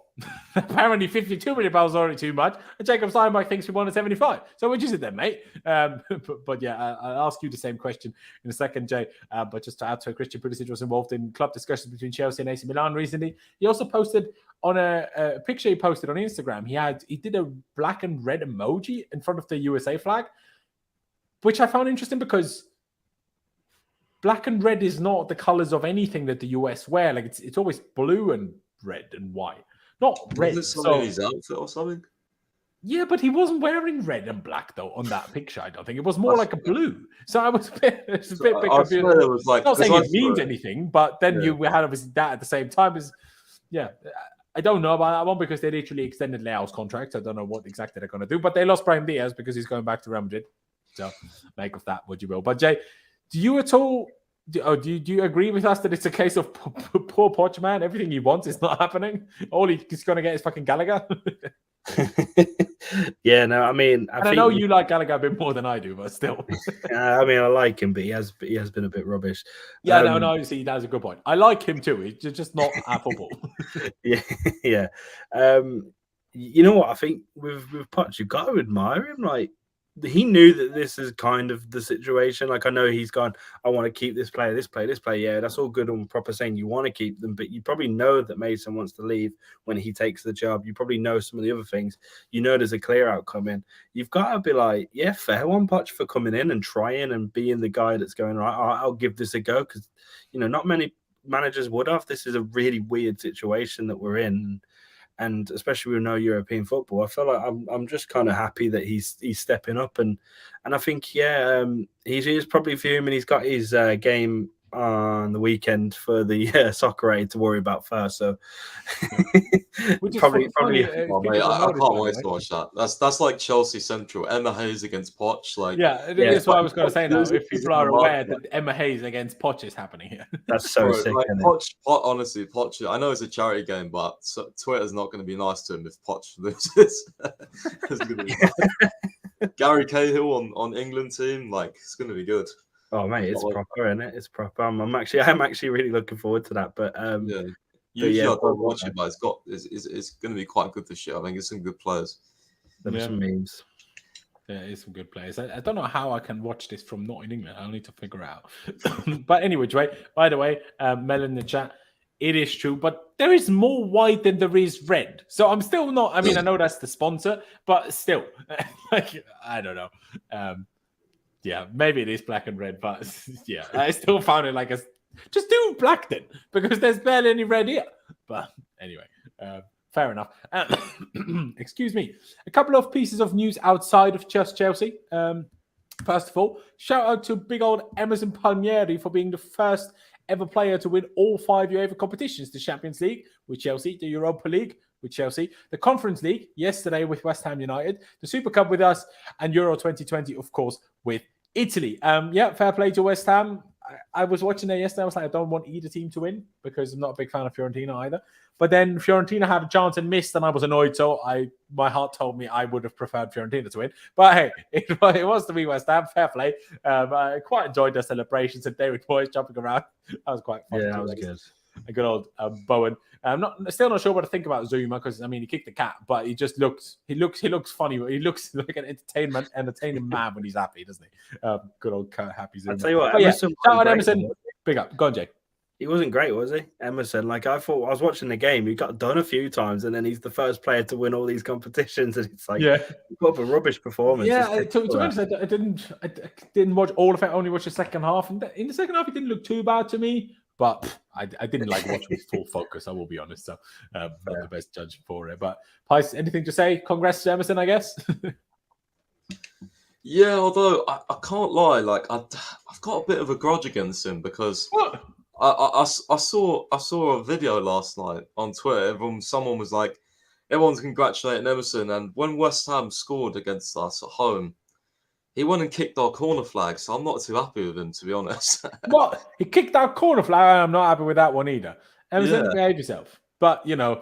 Apparently 52 million pounds is already too much, and Jacob Steinbach thinks we wanted 75. So which is it then, mate? But yeah, I'll ask you the same question in a second, Jay. But just to add to it, Christian Pulisic was involved in club discussions between Chelsea and AC Milan recently. He also posted on a picture he posted on Instagram. He did a black and red emoji in front of the USA flag, which I found interesting because black and red is not the colors of anything that the US wear. Like, it's always blue and red and white, not red. So his outfit or something. Yeah, but he wasn't wearing red and black though on that picture. I don't think it was more like a blue. So I was a bit confused. It was like, not saying it means anything, but then you had obviously that at the same time. I don't know about that one because they literally extended Leao's contract. I don't know what exactly they're going to do, but they lost Brahim Diaz because he's going back to Real Madrid. So make of that what you will. But Jay, do you at all? Do you agree with us that it's a case of poor Poch, man? Everything he wants is not happening. All he's going to get is fucking Gallagher. Yeah, no, I mean, I know you like Gallagher a bit more than I do, but still. I mean, I like him, but he has been a bit rubbish. Yeah, no, see, that's a good point. I like him too. He's just not at football. Yeah. You know what? I think with Poch, you've got to admire him. Like, he knew that this is kind of the situation. Like, I know he's gone, I want to keep this player. Yeah, that's all good and proper saying you want to keep them, but you probably know that Mason wants to leave when he takes the job. You probably know some of the other things. You know there's a clear outcome in. You've got to be like, yeah, fair one, Poch, for coming in and trying and being the guy that's going, right, I'll give this a go, because, not many managers would have. This is a really weird situation that we're in. And especially with no European football, I feel like I'm just kind of happy that he's stepping up, and I think he's probably fuming. He's got his game on the weekend for the soccer aid to worry about first. So probably. Mate, I can't wait to watch that. That's like Chelsea Central, Emma Hayes against Poch. Like, that's what I was going to say now. If people are aware that Emma Hayes against Poch is happening here, that's so sick. Like, Poch, honestly, Poch. I know it's a charity game, but Twitter's not going to be nice to him if Poch loses. It's going to be Gary Cahill on England team. Like, it's going to be good. Oh mate, it's Not like- proper, isn't it? It's proper. I'm actually really looking forward to that. But yeah. but Usually yeah, I don't watch it, but it's going to be quite good this year. I think it's some good players. there were some memes. Yeah, it's some good players. I don't know how I can watch this from not in England. I'll need to figure out. But anyway, by the way, Mel in the chat, it is true, but there is more white than there is red. So I'm still not. I mean, I know that's the sponsor, but still, like, I don't know. Yeah, maybe it is black and red, but yeah, I still found it like just do black then, because there's barely any red here. But anyway, fair enough. Excuse me. A couple of pieces of news outside of just Chelsea. First of all, shout out to big old Emerson Palmieri for being the first ever player to win all 5 UEFA competitions: the Champions League with Chelsea, the Europa League with Chelsea, the Conference League yesterday with West Ham United, the Super Cup with us, and Euro 2020, of course, with Italy. Yeah, fair play to West Ham. I was watching there yesterday. I was like, I don't want either team to win because I'm not a big fan of Fiorentina either. But then Fiorentina had a chance and missed, and I was annoyed. So my heart told me I would have preferred Fiorentina to win. But hey, it was to be West Ham. Fair play. I quite enjoyed their celebrations and David Moyes jumping around. That was quite fun. Yeah, that was good. A good old Bowen. I'm still not sure what to think about Zuma because I mean he kicked the cat, but he looks funny. He looks like an entertaining man when he's happy, doesn't he? Good old happy Zuma. I'll tell you what, Emerson, shout out Emerson. Big up. Go on, Jay. He wasn't great, was he? Emerson. Like I thought, I was watching the game. He got done a few times, and then he's the first player to win all these competitions, and it's like, put up a rubbish performance. Yeah, to be honest, I didn't watch all of it. I only watched the second half, and in the second half, it didn't look too bad to me. But I didn't like watch with full focus. I will be honest. So not the best judge for it. But Pice, anything to say? Congrats to Emerson, I guess. Yeah, although I can't lie, like I've got a bit of a grudge against him because I saw a video last night on Twitter. Someone was like, everyone's congratulating Emerson, and when West Ham scored against us at home, he went and kicked our corner flag, so I'm not too happy with him, to be honest. What? He kicked our corner flag? I'm not happy with that one either. Emerson, behave yourself. But, you know,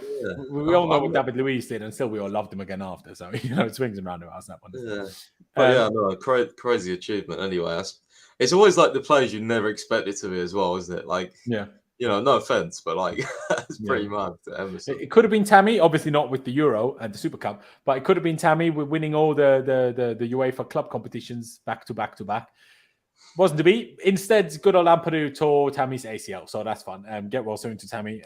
we all know what David Luiz did, and still we all loved him again after. So, you know, it swings and roundabouts, that one. Yeah. But no, crazy achievement anyway. It's always like the players you never expected to be as well, isn't it? Like, you know, no offense, but like it's pretty mad to Emerson. It could have been Tammy, obviously not with the Euro and the Super Cup, but it could have been Tammy with winning all the UEFA club competitions back to back. Wasn't to be. Instead, good old Lampard tore Tammy's ACL, so that's fun. Get well soon to Tammy.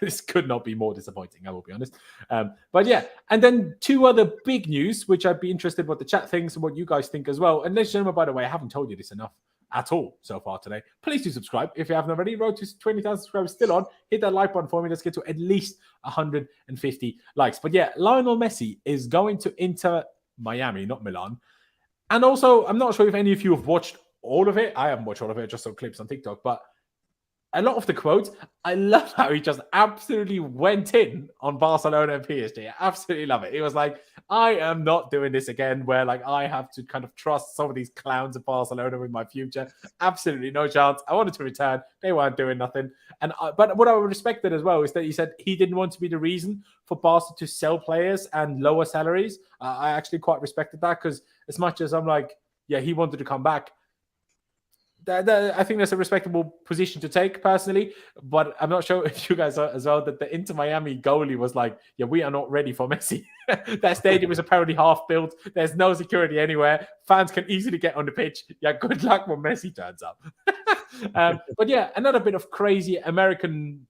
This could not be more disappointing, I will be honest. But yeah, and then 2 other big news, which I'd be interested what the chat thinks and what you guys think as well. And ladies and gentlemen, by the way, I haven't told you this enough at all so far today. Please do subscribe if you haven't already. Road to 20,000 subscribers still on. Hit that like button for me. Let's get to at least 150 likes. But yeah, Lionel Messi is going to Inter Miami, not Milan. And also, I'm not sure if any of you have watched all of it. I haven't watched all of it, just some clips on TikTok. But a lot of the quotes, I love how he just absolutely went in on Barcelona and PSG. I absolutely love it. He was like, I am not doing this again, where like I have to kind of trust some of these clowns at Barcelona with my future. Absolutely no chance. I wanted to return. They weren't doing nothing. But what I respected as well is that he said he didn't want to be the reason for Barca to sell players and lower salaries. I actually quite respected that because as much as I'm like, yeah, he wanted to come back. I think that's a respectable position to take personally, but I'm not sure if you guys are as well that the Inter Miami goalie was like, yeah, we are not ready for Messi. That stadium is apparently half built. There's no security anywhere. Fans can easily get on the pitch. Yeah, good luck when Messi turns up. But yeah, another bit of crazy Americans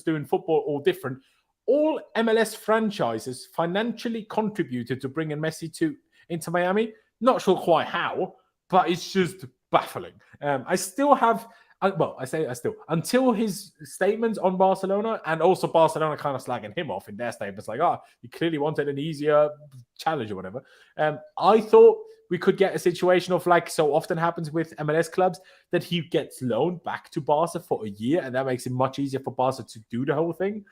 doing football all different. All MLS franchises financially contributed to bringing Messi to Inter Miami. Not sure quite how, but it's just baffling. I still have, until his statements on Barcelona, and also Barcelona kind of slagging him off in their statements, like, you clearly wanted an easier challenge or whatever. I thought we could get a situation of, like so often happens with MLS clubs, that he gets loaned back to Barca for a year, and that makes it much easier for Barca to do the whole thing.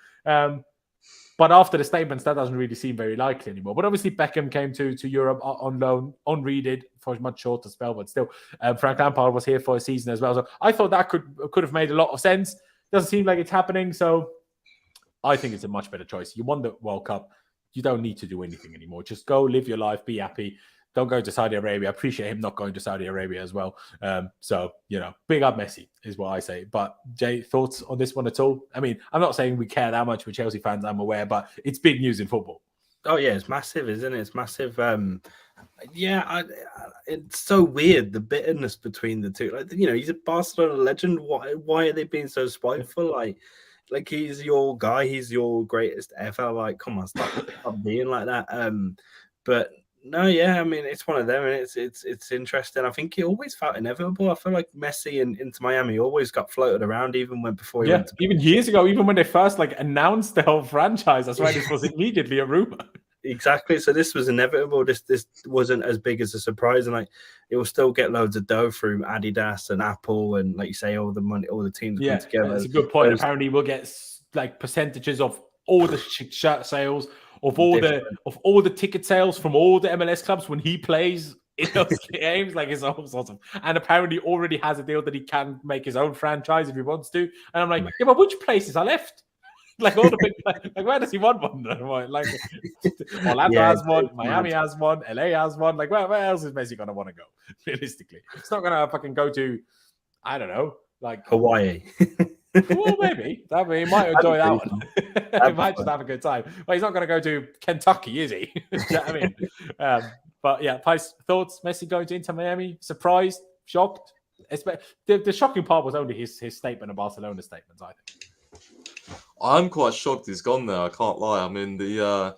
But after the statements, that doesn't really seem very likely anymore. But obviously, Beckham came to Europe on loan. Henry did for a much shorter spell, but still, Frank Lampard was here for a season as well. So I thought that could have made a lot of sense. Doesn't seem like it's happening. So I think it's a much better choice. You won the World Cup. You don't need to do anything anymore. Just go live your life, be happy. don't go to Saudi Arabia. I appreciate him not going to Saudi Arabia as well. So, big up Messi is what I say. But Jay, thoughts on this one at all? I mean, I'm not saying we care that much with Chelsea fans, I'm aware, but it's big news in football. Oh, yeah, it's massive, isn't it? It's massive. It's so weird, the bitterness between the two. Like, he's a Barcelona legend. Why are they being so spiteful? Like he's your guy. He's your greatest ever. Like, come on, stop being like that. But no, yeah, I mean, it's one of them, and it's interesting. I think it always felt inevitable. I feel like Messi and Inter Miami always got floated around, even before he went to even years ago, even when they first announced the whole franchise. That's why this was immediately a rumor. Exactly. So this was inevitable. This wasn't as big as a surprise, and it will still get loads of dough through Adidas and Apple, and like you say, all the money, all the teams come together. That's a good point. Apparently, we'll get percentages of all the shirt sales, of all the ticket sales from all the MLS clubs when he plays in those games. It's all sorts of. And apparently, already has a deal that he can make his own franchise if he wants to. And I'm like, yeah, but which places are left? All the big, where does he want one? Orlando has one, Miami has one, LA has one. Where else is Messi gonna want to go? Realistically, it's not gonna fucking go to, I don't know, Hawaii. Well, maybe he might enjoy that one. He might just have a good time. Well, he's not gonna go to Kentucky, is he? You know what I mean? But yeah, Pice, thoughts? Messi going to Inter Miami? Surprised? Shocked? The shocking part was only his statement of Barcelona statements, I think. I'm quite shocked he's gone there. I can't lie. I mean, the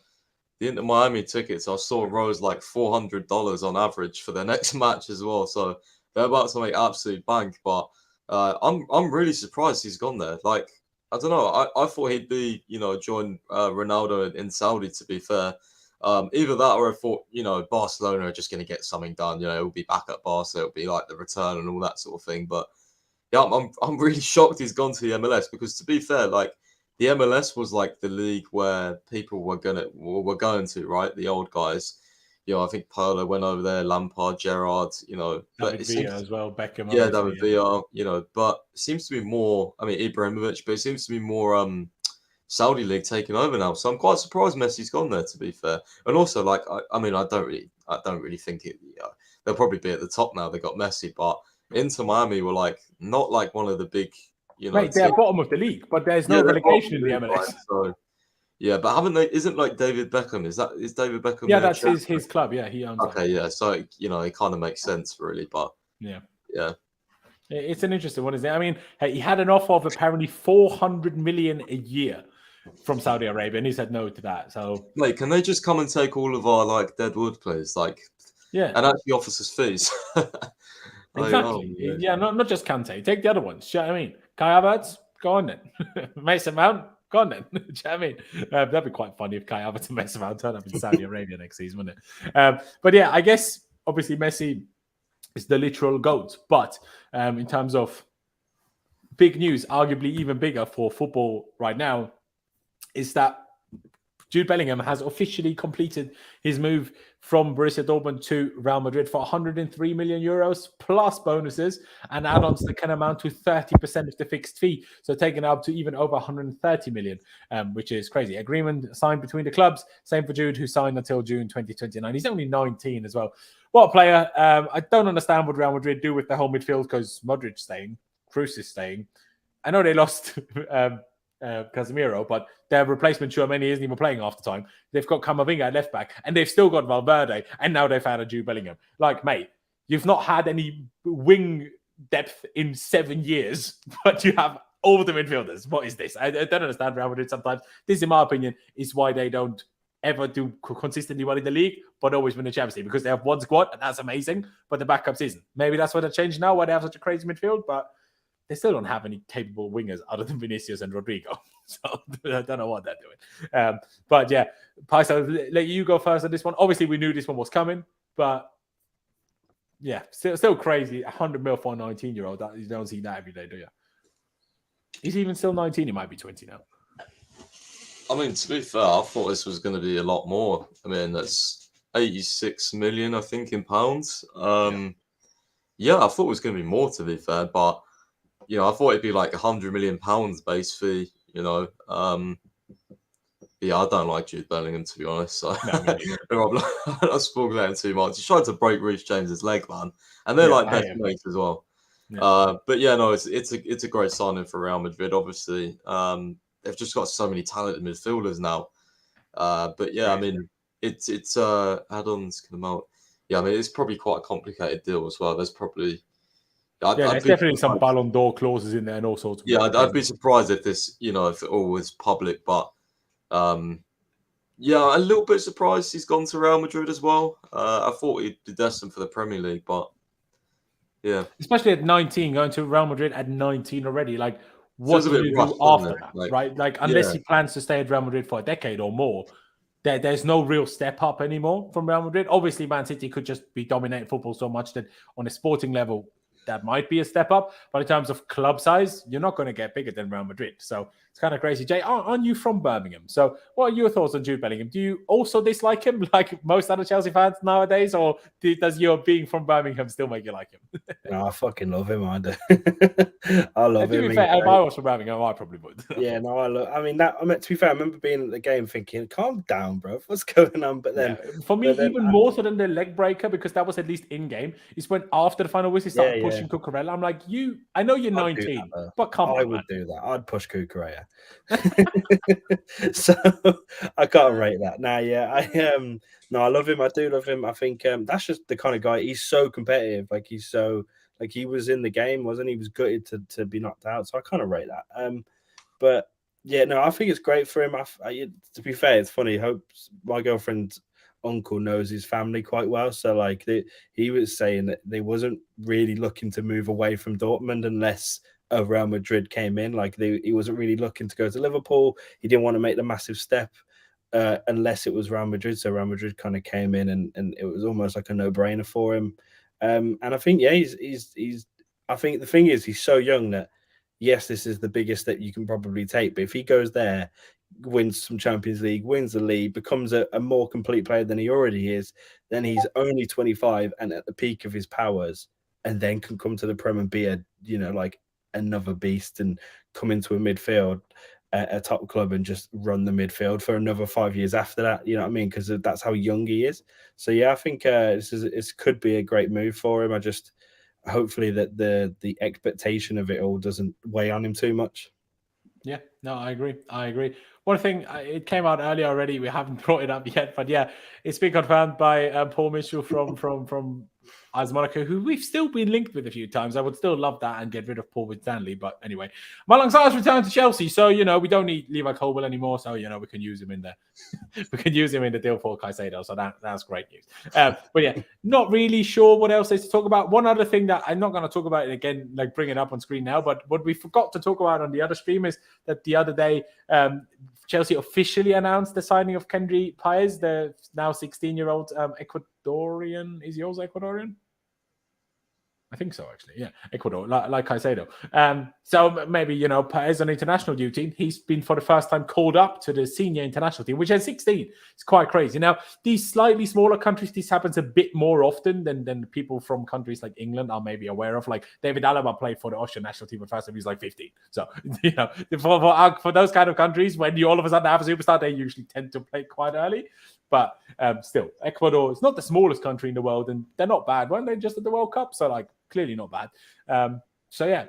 Inter Miami tickets I saw rose $400 on average for their next match as well. So they're about to make absolute bank. But I'm really surprised he's gone there. I don't know. I thought he'd be join Ronaldo in Saudi. To be fair, either that or I thought Barcelona are just going to get something done. It'll be back at Barca. It'll be the return and all that sort of thing. But yeah, I'm really shocked he's gone to the MLS because, to be fair, the MLS was the league where people were going to, right? The old guys, I think Pirlo went over there, Lampard, Gerrard, David Villa as well, Beckham. Yeah, David Villa, but it seems to be more. I mean, Ibrahimovic, but it seems to be more Saudi league taking over now. So I'm quite surprised Messi's gone there. To be fair, and also I don't really think it. They'll probably be at the top now. They got Messi, but Inter Miami were not one of the big. Right, they're bottom of the league, but there's no relegation in the MLS. Right, so, yeah, but haven't they? Isn't David Beckham? Is David Beckham? Yeah, that's his club. Yeah, he owns. Okay, yeah. So it kind of makes sense, really. But yeah, it's an interesting one, isn't it? I mean, he had an offer of apparently 400 million a year from Saudi Arabia, and he said no to that. So, mate, can they just come and take all of our deadwood players, and actually offer us fees? Exactly. Yeah, not just Kante. Take the other ones. Do you know what I mean? Kai Havertz, go on then. Mason Mount, go on then. Do you know what I mean? That'd be quite funny if Kai Havertz and Mason Mount turn up in Saudi Arabia next season, wouldn't it? But yeah, I guess obviously Messi is the literal GOAT. But in terms of big news, arguably even bigger for football right now, is that Jude Bellingham has officially completed his move from Borussia Dortmund to Real Madrid for 103 million euros plus bonuses and add-ons that can amount to 30% of the fixed fee. So taking it up to even over 130 million, which is crazy. Agreement signed between the clubs. Same for Jude, who signed until June 2029. He's only 19 as well. What a player. I don't understand what Real Madrid do with the whole midfield because Modric's staying, Kroos is staying. I know they lost Casemiro, but their replacement Tchouaméni isn't even playing half the time. They've got Camavinga at left back, and they've still got Valverde, and now they've had a Jude Bellingham. Mate, you've not had any wing depth in 7 years, but you have all the midfielders. What is this? I don't understand Real Madrid sometimes. This, in my opinion, is why they don't ever do consistently well in the league, but always win the Champions League, because they have one squad, and that's amazing, but the backups isn't. Maybe that's why they're changing now, why they have such a crazy midfield, but they still don't have any capable wingers other than Vinicius and Rodrigo. So I don't know what they're doing. But yeah, Pice, I'll let you go first on this one. Obviously, we knew this one was coming, but yeah, still crazy. 100 mil for a 19-year-old. You don't see that every day, do you? He's even still 19. He might be 20 now. I mean, to be fair, I thought this was going to be a lot more. I mean, that's 86 million, I think, in pounds. Yeah, I thought it was going to be more, to be fair, but I thought it'd be £100 million base fee, Yeah, I don't like Jude Bellingham, to be honest. So No, me neither. I'm not speculating too much. He's trying to break Reece James's leg, man, and they're Yeah, like I best am. mates as well. Yeah. But yeah, no, it's a great signing for Real Madrid. Obviously, they've just got so many talented midfielders now. But yeah, I mean, it's add-ons can amount. Yeah, I mean, it's probably quite a complicated deal as well. There's probably There's definitely some Ballon d'Or clauses in there and all sorts of. Yeah, I'd be surprised if this, if it all was public, but yeah, a little bit surprised he's gone to Real Madrid as well. I thought he'd be destined for the Premier League, but yeah, especially at 19, going to Real Madrid at 19 already. Like, what Feels a do bit you rough, do doesn't after it? that, Like, right? Like, unless yeah. he plans to stay at Real Madrid for a decade or more, there's no real step up anymore from Real Madrid. Obviously, Man City could just be dominating football so much that on a sporting level, that might be a step up. But in terms of club size, you're not going to get bigger than Real Madrid. So it's kind of crazy. Jay, aren't you from Birmingham? So what are your thoughts on Jude Bellingham? Do you also dislike him like most other Chelsea fans nowadays? Or does your being from Birmingham still make you like him? No, I fucking love him. I do. I love him. To be fair, if I was from Birmingham, I probably would. Yeah, no, to be fair, I remember being at the game thinking, calm down, bro. What's going on? But then, for me, even more so than the leg breaker, because that was at least in game, is when after the final whistle, he started pushing Cucurella. I'm like, I know you're 19, but come on, I would do that. I'd push Cucurella. So I can't rate that. Now, no, I love him. I do love him. I think that's just the kind of guy. He's so competitive. Like he was in the game, wasn't he? He was gutted to be knocked out. So I kind of rate that. But yeah, no, I think it's great for him. To be fair, it's funny. Hope my girlfriend's uncle knows his family quite well. So like he was saying that they wasn't really looking to move away from Dortmund unless Real Madrid came in. Like he wasn't really looking to go to Liverpool. He didn't want to make the massive step unless it was Real Madrid. So Real Madrid kind of came in and it was almost like a no-brainer for him. And I think, he's I think the thing is he's so young that yes, this is the biggest that you can probably take. But if he goes there, wins some Champions League, wins the league, becomes a more complete player than he already is, then he's only 25 and at the peak of his powers, and then can come to the Prem and be like another beast and come into a midfield, a top club, and just run the midfield for another 5 years after that. You know what I mean? Because that's how young he is. So yeah, I think this could be a great move for him. I just hopefully that the expectation of it all doesn't weigh on him too much. Yeah, no, I agree. One thing, it came out earlier already. We haven't brought it up yet, but yeah, it's been confirmed by Paul Mitchell from AS Monaco, who we've still been linked with a few times. I would still love that and get rid of Paul with Stanley, but anyway, Malang Sarr's returned to Chelsea, so we don't need Levi Colwill anymore. So we can use him in the deal for Caicedo. So that's great news. But yeah, not really sure what else there's to talk about. One other thing that I'm not going to talk about it again, like bring it up on screen now, but what we forgot to talk about on the other stream is that the other day, Chelsea officially announced the signing of Kendry Páez, the now 16-year-old Ecuadorian. Is he also Ecuadorian? I think so, actually. Yeah, Ecuador, like Caicedo. So maybe, Páez on international duty. He's been for the first time called up to the senior international team, which at 16 is quite crazy. Now, these slightly smaller countries, this happens a bit more often than people from countries like England are maybe aware of. Like David Alaba played for the Austrian national team at first time he was like 15. So, for those kind of countries, when you all of a sudden have a superstar, they usually tend to play quite early. But still, Ecuador is not the smallest country in the world, and they're not bad, weren't they? Just at the World Cup, so like clearly not bad. So yeah,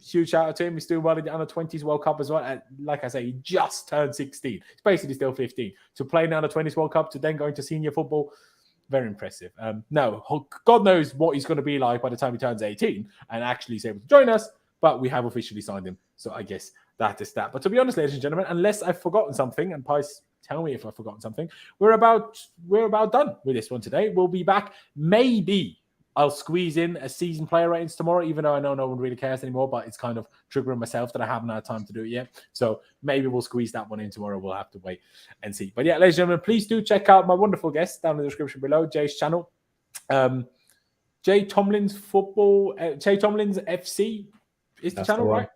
huge shout out to him. He's doing well in the under-20s World Cup as well. And like I say, he just turned 16. He's basically still 15. To play in the under-20s World Cup, to then go into senior football, very impressive. No, God knows what he's going to be like by the time he turns 18 and actually is able to join us. But we have officially signed him, so I guess that is that. But to be honest, ladies and gentlemen, unless I've forgotten something, and Pice, tell me if I've forgotten something, we're about done with this one today. We'll be back. Maybe I'll squeeze in a season player ratings tomorrow, even though I know no one really cares anymore, but it's kind of triggering myself that I haven't had time to do it yet. So maybe we'll squeeze that one in tomorrow. We'll have to wait and see. But yeah, ladies and gentlemen, please do check out my wonderful guest down in the description below, Jay's channel. Jay Tomlin's FC is the channel, right?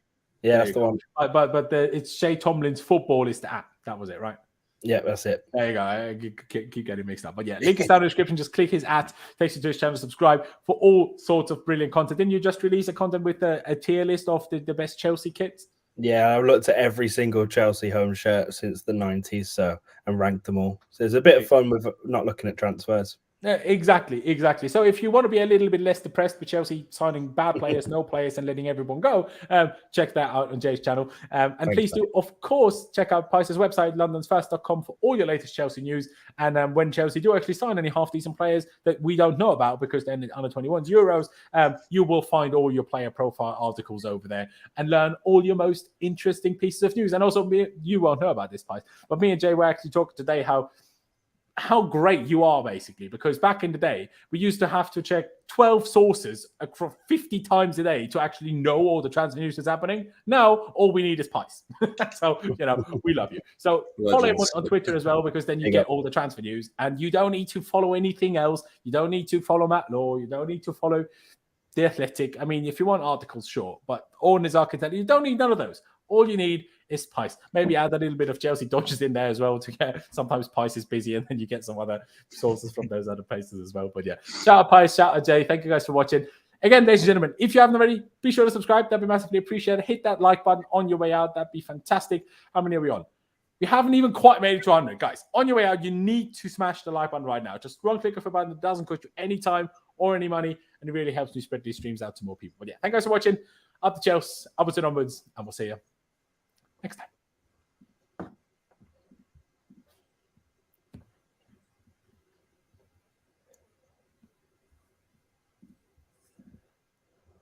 Yeah, that's the one. But it's Jay Tomlin's Football is the app. That was it, right? Yeah, that's it. There you go. I keep getting mixed up. But yeah, link is down in the description. Just click his @ takes you to his channel, subscribe for all sorts of brilliant content. Didn't you just release a content with a tier list of the best Chelsea kits? Yeah, I've looked at every single Chelsea home shirt since the 90s, and ranked them all. So there's a bit of fun with not looking at transfers. Exactly. So if you want to be a little bit less depressed with Chelsea signing bad players, no players, and letting everyone go, check that out on Jay's channel. And Thanks, please do, of course, check out Pice's website, londonsfirst.com, for all your latest Chelsea news. And when Chelsea do actually sign any half-decent players that we don't know about, because then it's under 21s Euros, you will find all your player profile articles over there and learn all your most interesting pieces of news. And also, you won't know about this, Pice, but me and Jay were actually talking today how great you are, basically, because back in the day, we used to have to check 12 sources across 50 times a day to actually know all the transfer news that's happening. Now, all we need is Pice. So, we love you. So follow him on Twitter as well, because then you get all the transfer news, and you don't need to follow anything else. You don't need to follow Matt Law. You don't need to follow The Athletic. I mean, if you want articles, sure, but all Nizar can tell you, you don't need none of those. All you need is Pice. Maybe add a little bit of Chelsea dodges in there as well to get. Sometimes Pice is busy, and then you get some other sources from those other places as well. But yeah, shout out Pice, shout out Jay. Thank you guys for watching. Again, ladies and gentlemen, if you haven't already, be sure to subscribe. That'd be massively appreciated. Hit that like button on your way out. That'd be fantastic. How many are we on? We haven't even quite made it to 100. Guys, on your way out, you need to smash the like button right now. Just one click of a button. It doesn't cost you any time or any money, and it really helps me spread these streams out to more people. But yeah, thank you guys for watching. Up to Chelsea, upwards and onwards, and we'll see you next time.